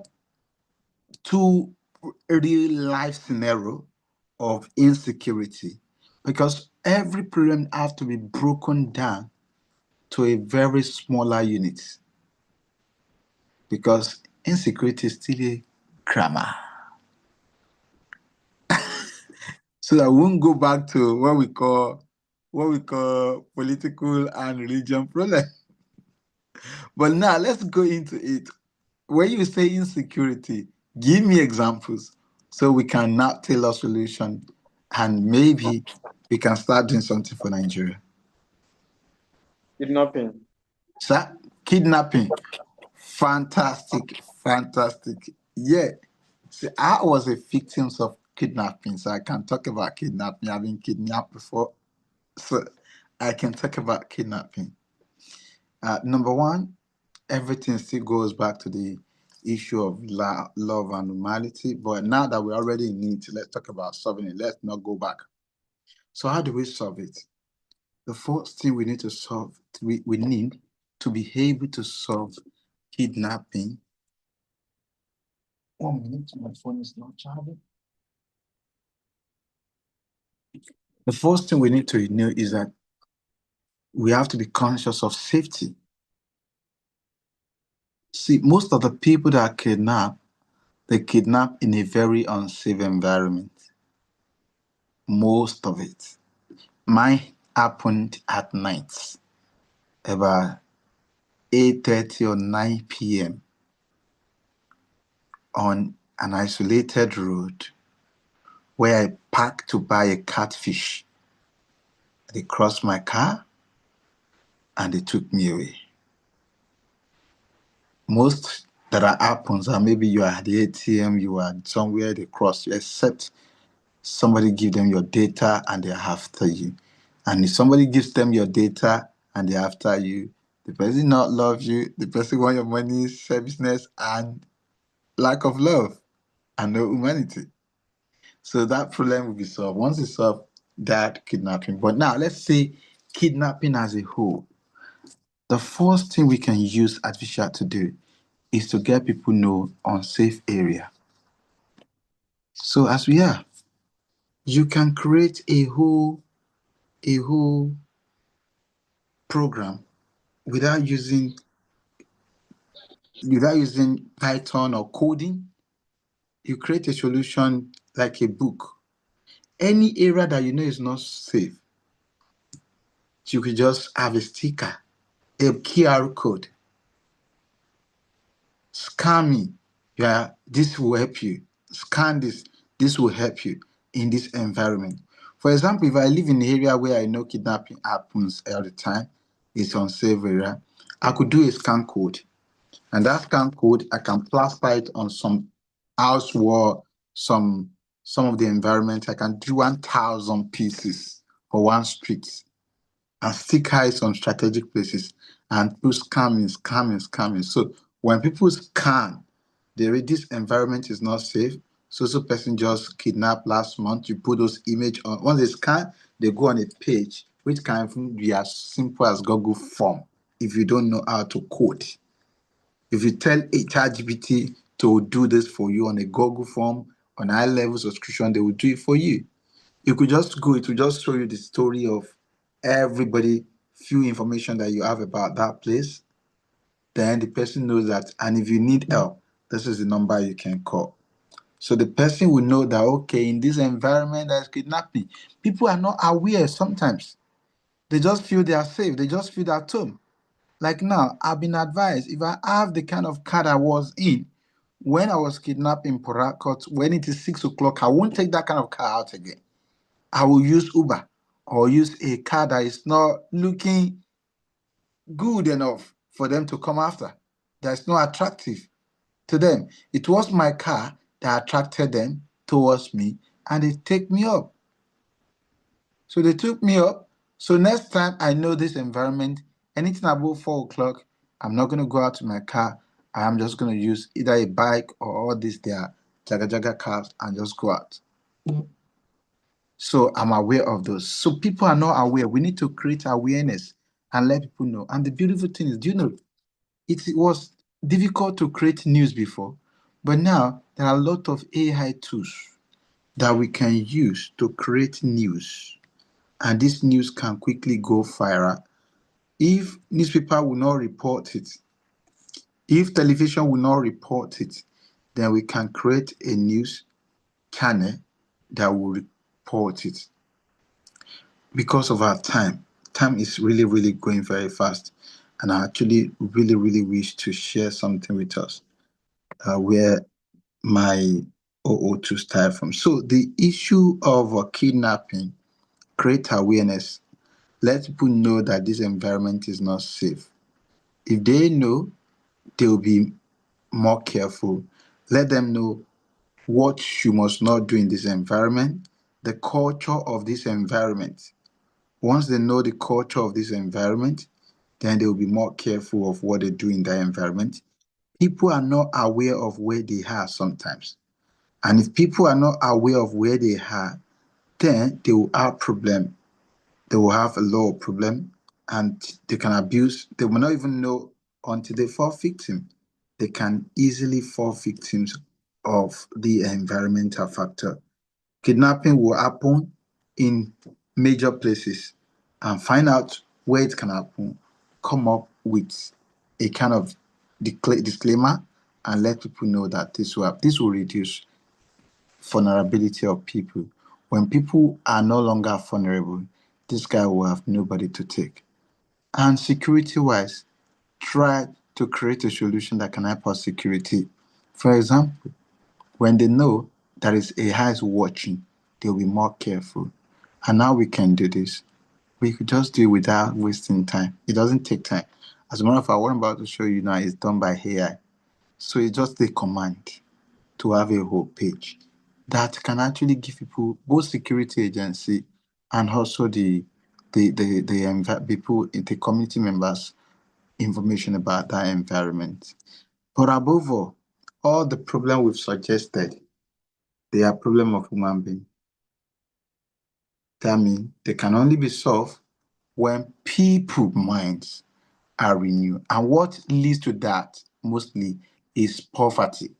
two real life scenario of insecurity because every problem has to be broken down to a very smaller unit because insecurity is still a grammar. So I won't go back to what we call political and religion problem. But now let's go into it. When you say insecurity, give me examples so we can now tailor solution and maybe we can start doing something for Nigeria.
kidnapping.
Sir, kidnapping. Fantastic, fantastic. Yeah. See, I was a victim of kidnapping, so I can talk about kidnapping. I've been kidnapped before, so I can talk about kidnapping. Number one, everything still goes back to the issue of love and humanity. But now that we're already in it, let's talk about solving it. Let's not go back. So how do we solve it? The first thing we need to solve, we need to be able to solve kidnapping. 1 minute, my phone is not charging. The first thing we need to know is that we have to be conscious of safety. See, most of the people that kidnap, they kidnap in a very unsafe environment. Most of it. Mine happened at night, about 8:30 or 9 p.m. on an isolated road where I parked to buy a catfish. They crossed my car and they took me away. Most that happens are maybe you are at the ATM, you are somewhere, they cross you, except somebody give them your data and they're after you. And if somebody gives them your data and they're after you, the person not love you, the person want your money, serviceness, and lack of love and no humanity. So that problem will be solved. Once it's solved, that kidnapping. But now let's say kidnapping as a whole. The first thing we can use artificial to do is to get people know unsafe area. So as we are, you can create a whole program without using Python or coding. You create a solution like a book. Any area that you know is not safe, you could just have a sticker, a QR code. Scan me. Yeah, this will help you. Scan this. This will help you in this environment. For example, if I live in an area where I know kidnapping happens all the time, it's unsafe area, I could do a scan code. And that scan code, I can plaster it on some house wall, some of the environment. I can do 1,000 pieces for one street and stick eyes on strategic places and do scamming. So when people scan, they read this environment is not safe. So person just kidnapped last month. You put those image on. Once they scan, they go on a page which can even be as simple as Google form if you don't know how to code. If you tell a ChatGPT to do this for you on a Google form, on high level subscription, they will do it for you. You could just go, it will just show you the story of everybody, few information that you have about that place. Then the person knows that, and if you need help, this is the number you can call. So the person will know that, okay, in this environment there's kidnapping. People are not aware sometimes. They just feel they are safe. They just feel at home. Like now, I've been advised if I have the kind of car I was in when I was kidnapped in Port Harcourt, when it is 6 o'clock, I won't take that kind of car out again. I will use Uber or use a car that is not looking good enough for them to come after. That's not attractive to them. It was my car that attracted them towards me and they take me up. So they took me up. So next time I know this environment, anything above 4 o'clock, I'm not going to go out to my car. I'm just going to use either a bike or all these their jaga jaga cars and just go out. So I'm aware of those. So people are not aware. We need to create awareness and let people know. And the beautiful thing is, do you know, it was difficult to create news before, but now there are a lot of AI tools that we can use to create news. And this news can quickly go viral. If newspaper will not report it, if television will not report it, then we can create a news channel that will report it. Because of our time is really, really going very fast. And I actually really, really wish to share something with us where my 002 started from. So the issue of kidnapping, create awareness, let people know that this environment is not safe. If they know, they'll be more careful. Let them know what you must not do in this environment, the culture of this environment. Once they know the culture of this environment, then they will be more careful of what they do in that environment. People are not aware of where they are sometimes. And if people are not aware of where they are, then they will have problem. They will have a lot of problem and they can abuse. They will not even know until they fall victim. They can easily fall victims of the environmental factor. Kidnapping will happen in major places and find out where it can happen, come up with a kind of disclaimer and let people know that this will reduce vulnerability of people. When people are no longer vulnerable, this guy will have nobody to take. And security-wise, try to create a solution that can help us security. For example, when they know there is AI is watching, they'll be more careful. And now we can do this. We could just do it without wasting time. It doesn't take time. As a matter of fact, what I'm about to show you now is done by AI. So it's just a command to have a whole page that can actually give people, both security agency and also the people, the community members, information about that environment. But above all the problem we've suggested, they are problem of human being. That means they can only be solved when people minds are renewed. And what leads to that mostly is poverty.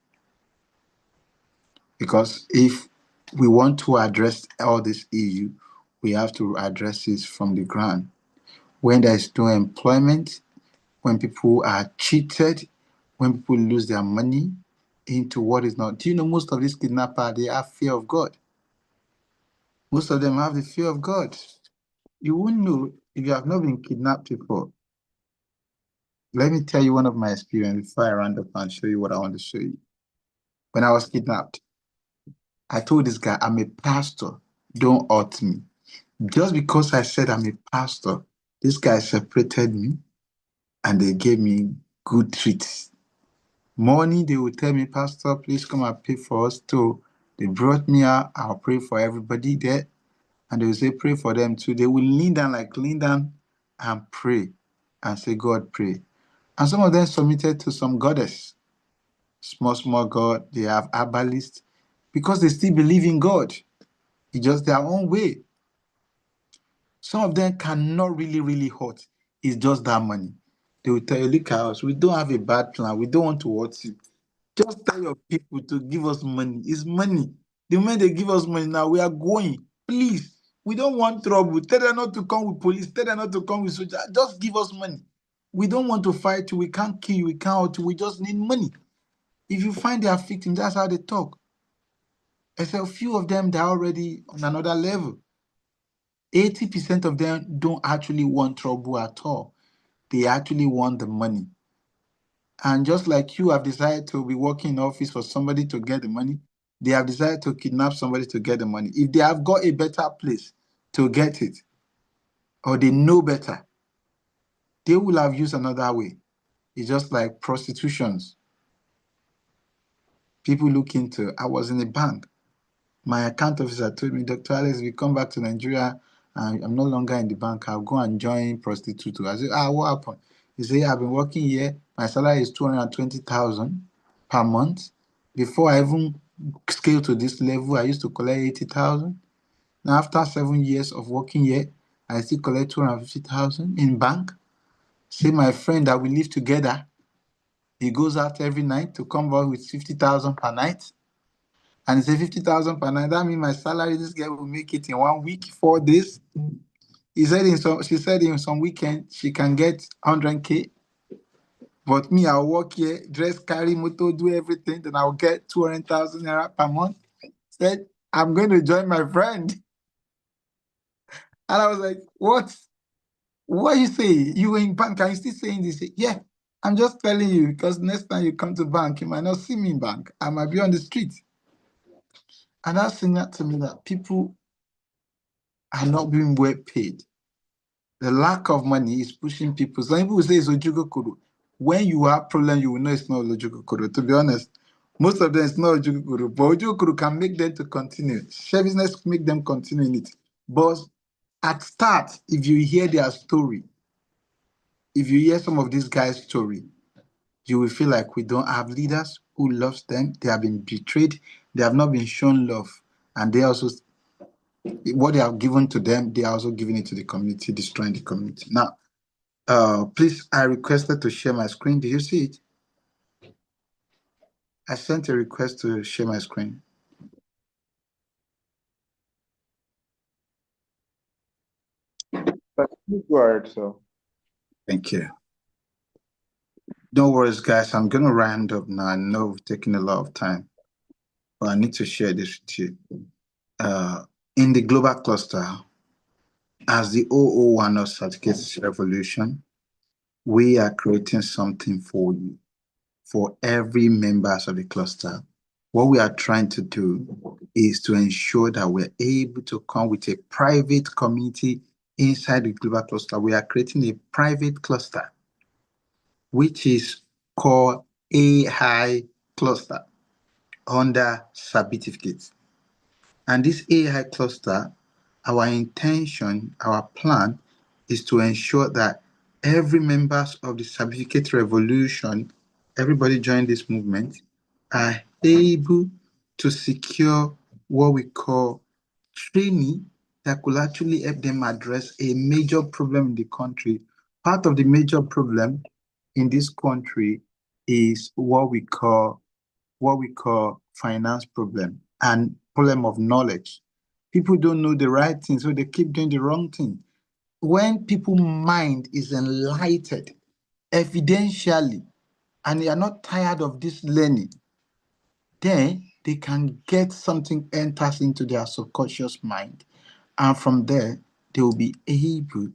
Because if we want to address all this issue, we have to address it from the ground. When there is no employment, when people are cheated, when people lose their money into what is not. Do you know most of these kidnappers, they have fear of God? Most of them have the fear of God. You wouldn't know if you have not been kidnapped before. Let me tell you one of my experiences before I round up and show you what I want to show you. When I was kidnapped, I told this guy, I'm a pastor. Don't hurt me. Just because I said I'm a pastor, this guy separated me and they gave me good treats. Morning, they would tell me, Pastor, please come and pray for us too. They brought me out. I'll pray for everybody there. And they will say, pray for them too. They will lean down and pray and say, God, pray. And some of them submitted to some goddess, small God. They have herbalists because they still believe in God. It's just their own way. Some of them cannot really hurt. It's just that money. They will tell you, look at us. We don't have a bad plan. We don't want to hurt you. Just tell your people to give us money. It's money. The moment they give us money now, we are going. Please, we don't want trouble. Tell them not to come with police. Tell them not to come with soldiers. Just give us money. We don't want to fight you. We can't kill you. We can't hurt you. We just need money. If you find their victims, that's how they talk. Except a few of them, they're already on another level. 80% of them don't actually want trouble at all. They actually want the money. And just like you have decided to be working in office for somebody to get the money, they have decided to kidnap somebody to get the money. If they have got a better place to get it, or they know better, they will have used another way. It's just like prostitutions. People look into, I was in a bank. My account officer told me, Dr. Alex, if you come back to Nigeria and I'm no longer in the bank, I'll go and join prostitute. I said, what happened? He said, I've been working here. My salary is 220,000 per month. Before I even scale to this level, I used to collect 80,000. Now, after 7 years of working here, I still collect 250,000 in bank. Say my friend that we live together, he goes out every night to come back with 50,000 per night. And he said 50,000 per night. That means my salary, this guy will make it in 1 week, 4 days. She said in some weekend she can get 100K. But me, I'll work here, dress, carry motor, do everything, then I'll get 200,000 naira per month. Said, I'm going to join my friend. And I was like, what? What you say? You were in bank, are you still saying this? Yeah, I'm just telling you, because next time you come to bank, you might not see me in bank. I might be on the street. And that's saying that to me that people are not being well paid. The lack of money is pushing people. Some people will say it's Ojukokoro. When you have problem, you will know it's not Ojukokoro. To be honest, most of them it's not Ojukokoro, but Ojukokoro can make them to continue. Share business make them continue in it. But at start, if you hear their story, if you hear some of these guys' story, you will feel like we don't have leaders who loves them. They have been betrayed. They have not been shown love. And they also, what they have given to them, they are also giving it to the community, destroying the community. Now, please, I requested to share my screen. Did you see it? I sent a request to share my screen.
But please go ahead, sir.
Thank you. No worries, guys. I'm going to round up now. I know we've taken a lot of time, but I need to share this with you. In the global cluster, as the 001 of Sabificate Revolution, we are creating something for you, for every members of the cluster. What we are trying to do is to ensure that we're able to come with a private community inside the global cluster. We are creating a private cluster, which is called AI cluster under Sabificate. And this AI cluster, our intention, our plan is to ensure that every members of the Sabificate Revolution, everybody join this movement, are able to secure what we call training that could actually help them address a major problem in the country Part of the major problem in this country is what we call finance problem and problem of knowledge. People don't know the right thing, so they keep doing the wrong thing. When people's mind is enlightened evidentially and they are not tired of this learning, then they can get something enters into their subconscious mind. And from there, they will be able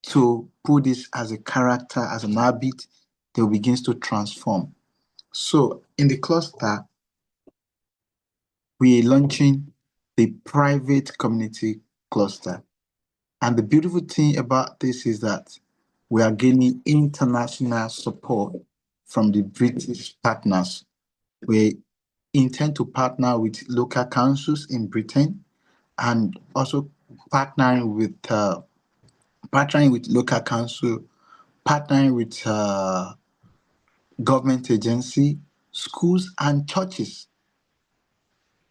to put this as a character, as an habit, they will begin to transform. So in the cluster, we are launching the private community cluster. And the beautiful thing about this is that we are gaining international support from the British partners. We intend to partner with local councils in Britain and also partnering with local council, partnering with government agency, schools, and churches.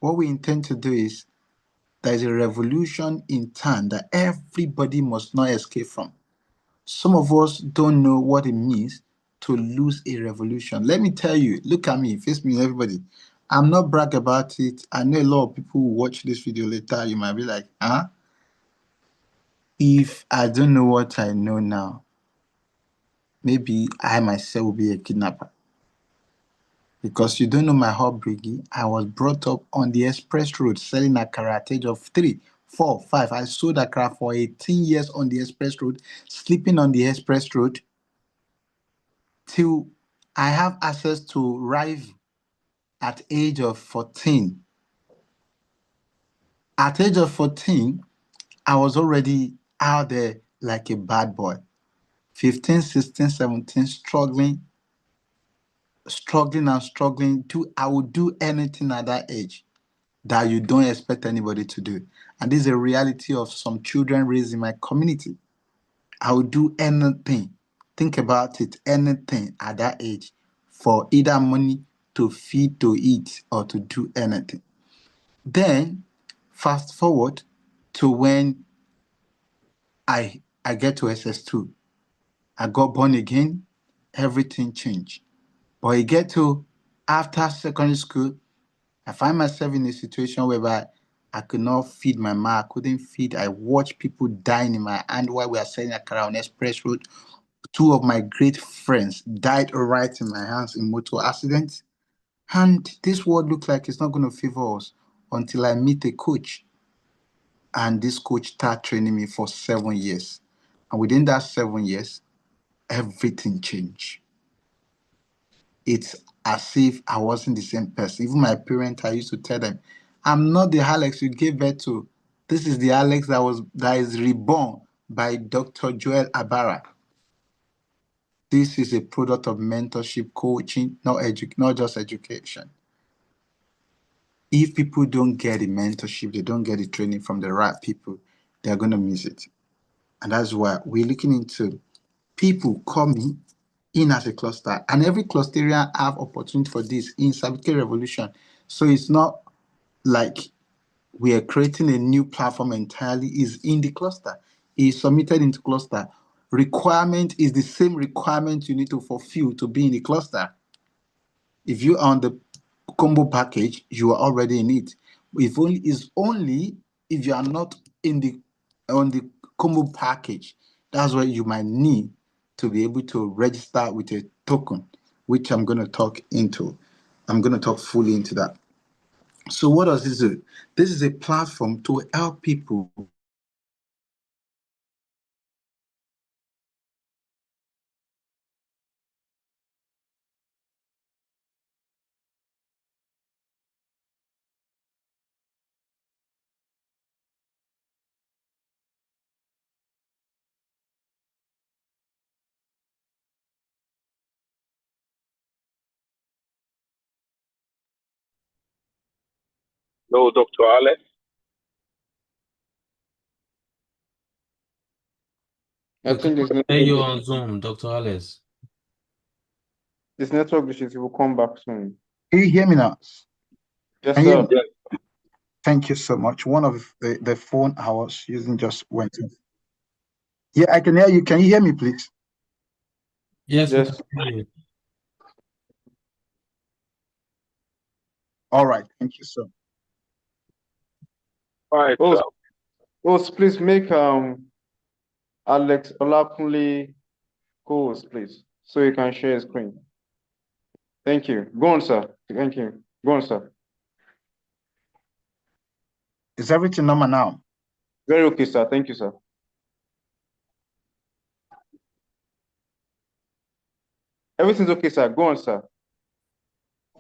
What we intend to do is there is a revolution in town that everybody must not escape from. Some of us don't know what it means to lose a revolution. Let me tell you, look at me, face me, everybody. I'm not brag about it. I know a lot of people who watch this video later, you might be like, huh? If I don't know what I know now, maybe I myself will be a kidnapper. Because you don't know my upbringing, I was brought up on the express road selling akara at age of 3, 4, 5. I sold akara for 18 years on the express road, sleeping on the express road till I have access to rival at age of 14. At age of 14, I was already out there like a bad boy. 15, 16, 17, struggling. I would do anything at that age that you don't expect anybody to do. And this is a reality of some children raised in my community. I would do anything. Think about it, anything at that age for either money to feed, to eat, or to do anything. Then fast forward to when I get to SS2. I got born again, everything changed. But I get to after secondary school, I find myself in a situation whereby I could not feed my mom. I couldn't feed. I watched people dying in my hand while we are selling akara on Express Road. 2 of my great friends died right in my hands in motor accidents. And this world looked like it's not going to favor us until I meet a coach. And this coach started training me for 7 years. And within that 7 years, everything changed. It's as if I wasn't the same person. Even my parents, I used to tell them, I'm not the Alex you gave birth to. This is the Alex that is reborn by Dr. Joel Abara. This is a product of mentorship, coaching, not just education. If people don't get the mentorship, they don't get the training from the right people, they're going to miss it. And that's why we're looking into people coming in as a cluster, and every cluster have opportunity for this in Sabificate Revolution. So it's not like we are creating a new platform entirely. Is in the cluster, is submitted into cluster. Requirement is the same requirement you need to fulfill to be in the cluster. If you are on the combo package, you are already in it. It's only if you are not on the combo package, that's where you might need to be able to register with a token, which I'm going to talk into. I'm going to talk fully into that. So what does this do? This is a platform to help people
No, Dr. Alex.
I think this
Hear
network,
you on Zoom, Dr. Alex.
this network glitches will come back soon.
Can you hear me now?
Yes,
Can you hear
sir.
me? Thank you so much. One of the phone I was using just went off. Yeah, I can hear you. Can you hear me, please?
Yes, we can
Yes.
hear you.
All right, thank you, sir.
All right.
Oh, please make Alex Olakunle co-host, please, so you can share his screen. Thank you. Go on, sir. Thank you. Go on, sir.
Is everything normal now?
Very okay, sir. Thank you, sir. Everything's okay, sir. Go on, sir.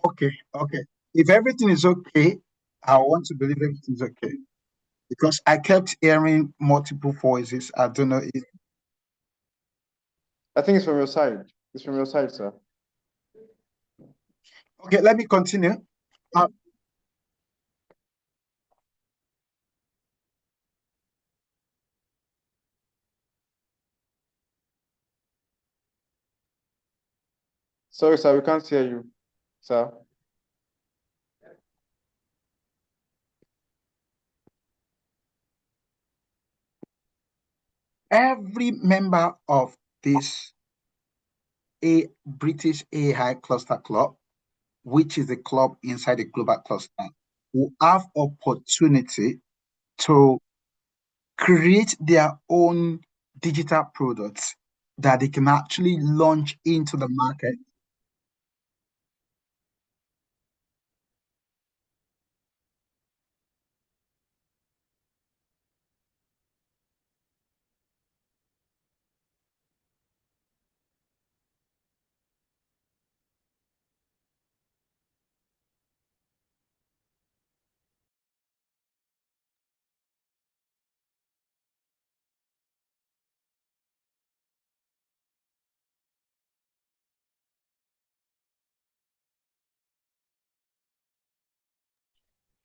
Okay, okay. If everything is okay, I want to believe everything's okay because I kept hearing multiple voices. I don't know if.
I think it's from your side. It's from your side, sir.
Okay, let me continue.
Sorry, sir. We can't hear you, sir.
Every member of this British AI Cluster Club, which is a club inside the global cluster, will have opportunity to create their own digital products that they can actually launch into the market.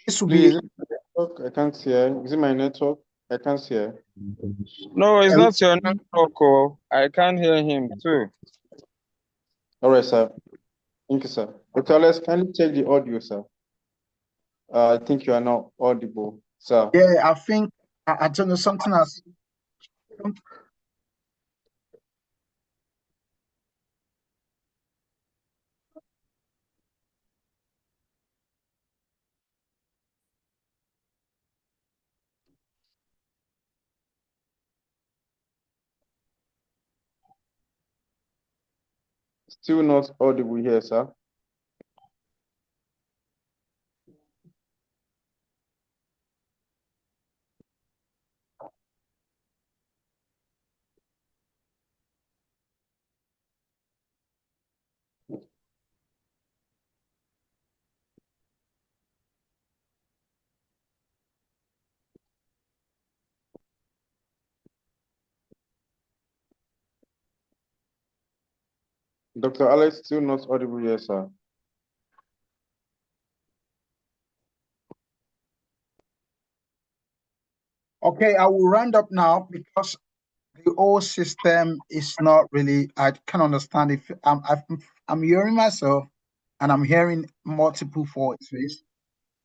This will
Please,
be
I can't hear. Is it my network? I can't hear.
No, it's
a,
not your network. Oh, I can't hear him too.
All right, sir. Thank you, sir. Dr. Alex, kindly check the audio, sir. I think you are now audible, sir.
yeah, I think I don't know something else.
Still not audible here, sir. Dr. Alex, still not audible here, sir.
Okay, I will round up now because the whole system is not really. I can't understand if I'm hearing myself, and I'm hearing multiple voices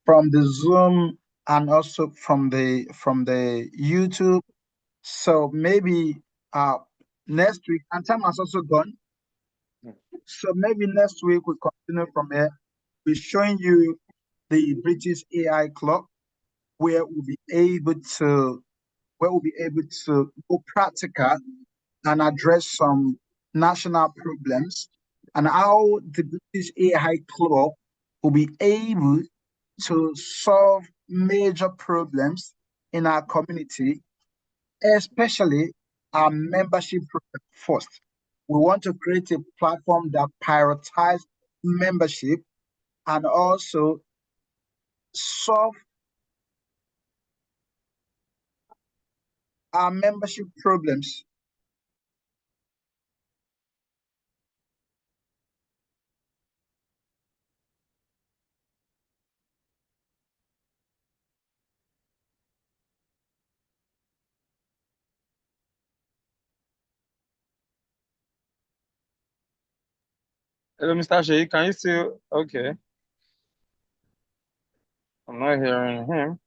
from the Zoom and also from the YouTube. So maybe next week, and time has also gone. So maybe next week we continue from here. We're showing you the British AI Club, where we'll be able to go practical and address some national problems, and how the British AI Club will be able to solve major problems in our community, especially our membership program first. We want to create a platform that prioritizes membership and also solve our membership problems.
Hello, Mr. Sheikh, can you still? Okay. I'm not hearing him.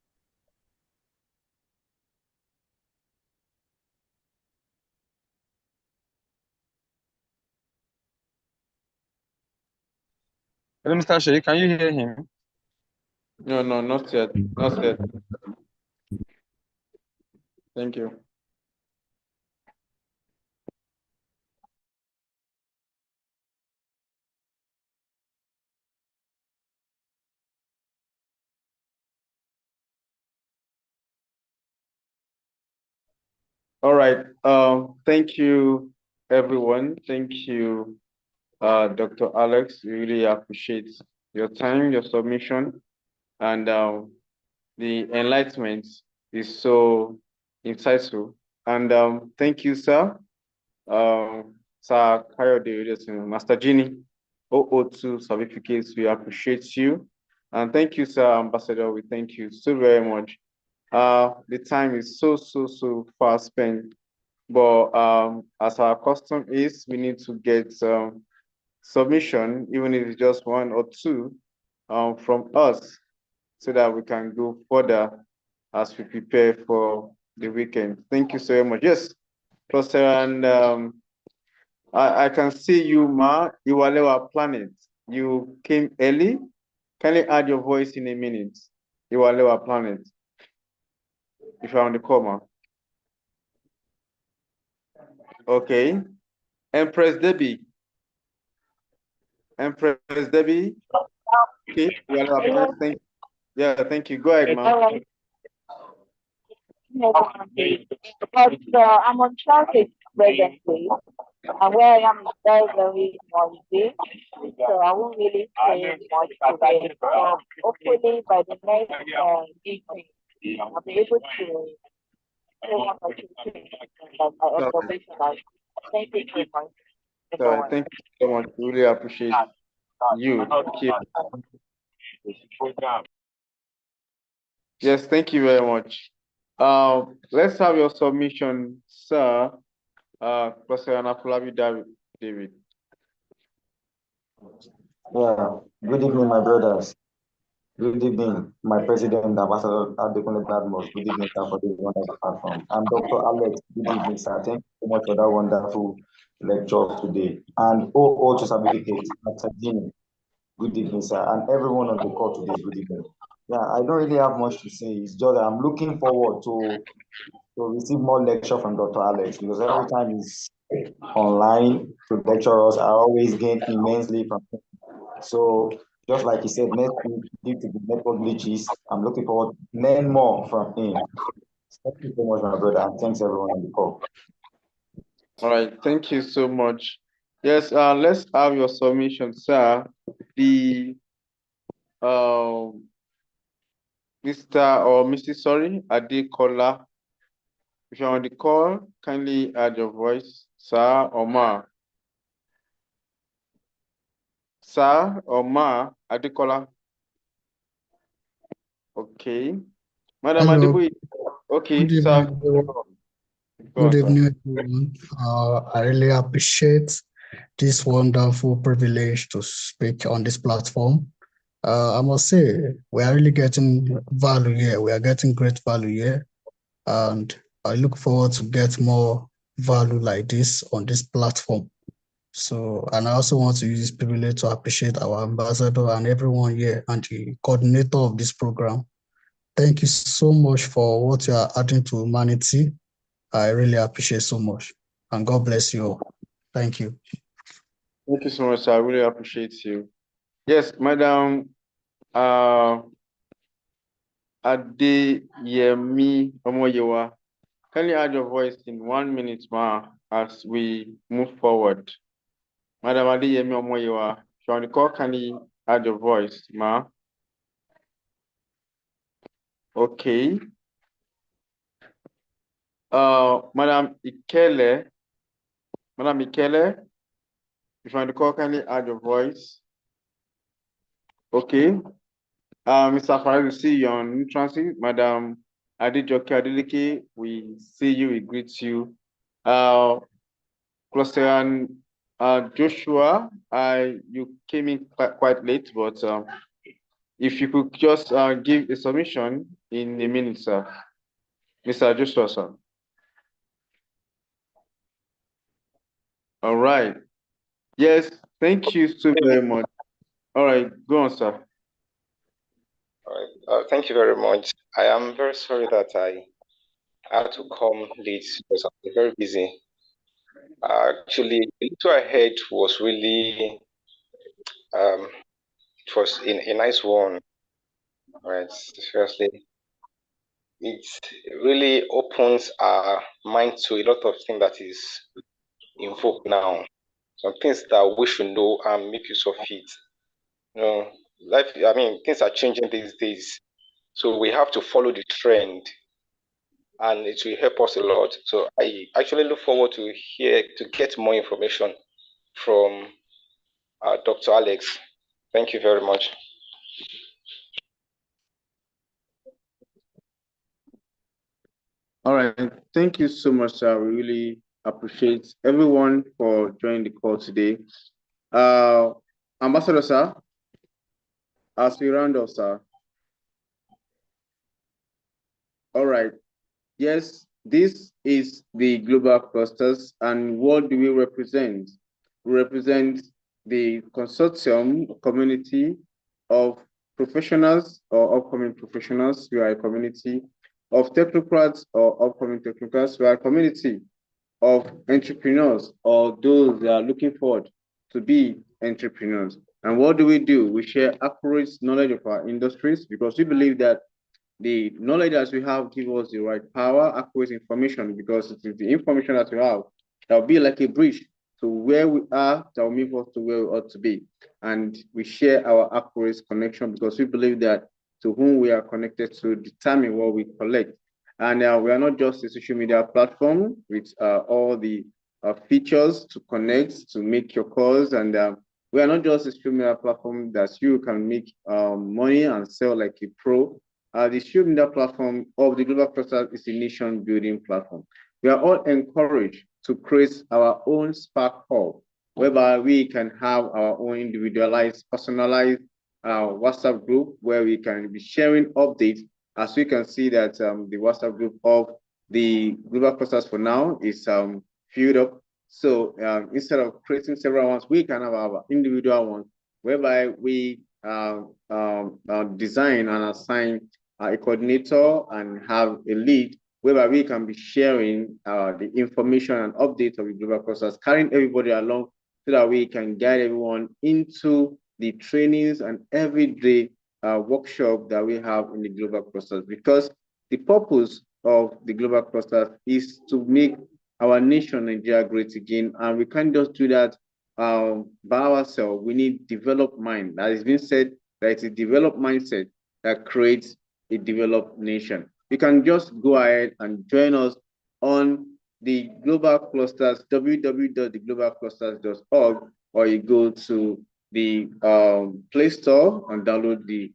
Hello, Mr. Sheikh, can you hear him?
No, not yet. Not yet. Thank you. All right. Thank you, everyone. Thank you, Dr. Alex. We really appreciate your time, your submission, and the enlightenment is so insightful. And thank you, sir. Sir Kayode, Master Genie, 002 certificates. We appreciate you. And thank you, sir, Ambassador. We thank you so very much. The time is so fast spent. But as our custom is, we need to get submission, even if it's just one or two, from us, so that we can go further as we prepare for the weekend. Thank you so much. Yes, Cluster, and I can see you, Ma, Iwalewa Planet. You came early. Can you add your voice in a minute? Iwalewa Planet. If you're on the call, Ma. Okay. Empress Debbie. Empress Debbie. Okay. Iwalewa Planet. Thank you. Yeah, thank you. Go ahead, Ma.
But I'm on traffic presently, and where I am is very noisy, so I won't really say much today. Hopefully, by the next meeting, I'll be able to say one or two things that my observation has. Thank you so much.
Sorry, thank you so much. Really appreciate you. Thank you. Yes, thank you very much. Let's have your submission, sir. Professor Anafolabi David.
Yeah. Good evening, my brothers. Good evening, my president, Ambassador Adekunle Badmus. Good evening, sir, for this wonderful platform. And Dr. Alex, good evening, sir. Thank you so much for that wonderful lecture today. And all to certificate, Dr. Jimmy. Good evening, sir. And everyone on the call today, good evening. Yeah, I don't really have much to say. It's just that I'm looking forward to receive more lecture from Dr. Alex, because every time he's online to lecture us, I always gain immensely from him. So just like he said, next week, due to the network glitches, I'm looking forward to learn more from him. Thank you so much, my brother, and thanks everyone on the call.
All right, thank you so much. Yes, let's have your submission, sir. The Mr. or Mrs. Sorry, Adekola. If you're on the call, kindly add your voice, sir or ma. Sir or ma, Adekola. Okay. Madam
Hello.
Adebu, okay,
Good
sir.
evening, everyone.
Go on,
Good
sir.
evening, everyone. I really appreciate this wonderful privilege to speak on this platform. I must say, we are really getting value here. We are getting great value here. And I look forward to get more value like this on this platform. So, and I also want to use this privilege to appreciate our ambassador and everyone here and the coordinator of this program. Thank you so much for what you are adding to humanity. I really appreciate so much. And God bless you all. Thank you.
Thank you so much, sir. I really appreciate you. Yes, Madam Adeyemi Omoyewa. Can you add your voice in 1 minute, ma, as we move forward? Madam Adeyemi Omoyewa, if you're on the call, can you add your voice, ma? Okay. Madam Ikele, if you're on the call, can you add your voice? Okay. Mr. Farid, we see you on transit. Madam Adejoke Adeleke, we see you, we greet you. Cluster Joshua, you came in quite late, but if you could just give a submission in a minute, sir. Mr. Joshua, sir. All right. Yes, thank you so very much. All right, go on, sir.
All right. Thank you very much. I am very sorry that I had to come late because I'm very busy. Actually, the little I heard was really it was a nice one, right? Seriously, it really opens our mind to a lot of things that is in vogue now. Some things that we should know and make use of it. You know, life. I mean, things are changing these days, so we have to follow the trend, and it will help us a lot. So I actually look forward to get more information from Dr. Alex. Thank you very much.
All right, thank you so much, sir. We really appreciate everyone for joining the call today. Ambassador, sir, as we round off, sir. All right. Yes, this is the global clusters, and what do we represent? We represent the consortium community of professionals or upcoming professionals. We are a community of technocrats or upcoming technocrats. We are a community of entrepreneurs or those that are looking forward to be entrepreneurs. And what do? We share accurate knowledge of our industries because we believe that the knowledge that we have gives us the right power, accurate information, because it is the information that we have that will be like a bridge to where we are, that will move us to where we ought to be. And we share our accurate connection because we believe that to whom we are connected to determine what we collect. And we are not just a social media platform with all the features to connect, to make your calls. And we are not just a social media platform that you can make money and sell like a pro. The social media platform of the Global Cluster is a nation building platform. We are all encouraged to create our own Spark Hub, whereby we can have our own individualized, personalized WhatsApp group where we can be sharing updates. As we can see that the WhatsApp group of the Global Clusters for now is filled up. So instead of creating several ones, we can have our individual ones whereby we design and assign a coordinator and have a lead whereby we can be sharing the information and updates of the global clusters, carrying everybody along so that we can guide everyone into the trainings and everyday workshop that we have in the global clusters. Because the purpose of the global clusters is to make our nation, Nigeria, great again. And we can't just do that by ourselves. We need developed mind. That has been said, that it's a developed mindset that creates a developed nation. You can just go ahead and join us on the Global Clusters, www.theglobalclusters.org, or you go to the Play Store and download the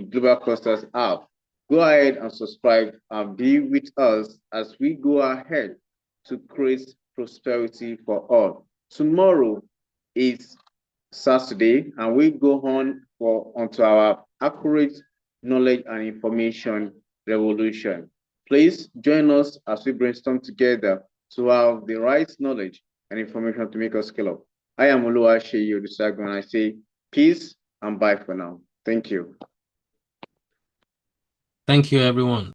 Global Clusters app. Go ahead and subscribe and be with us as we go ahead to create prosperity for all. Tomorrow is Saturday, and we go on onto our accurate knowledge and information revolution. Please join us as we brainstorm together to have the right knowledge and information to make us scale up. I am Oluwaseyi Olusegun, and I say peace and bye for now. Thank you.
Thank you, everyone.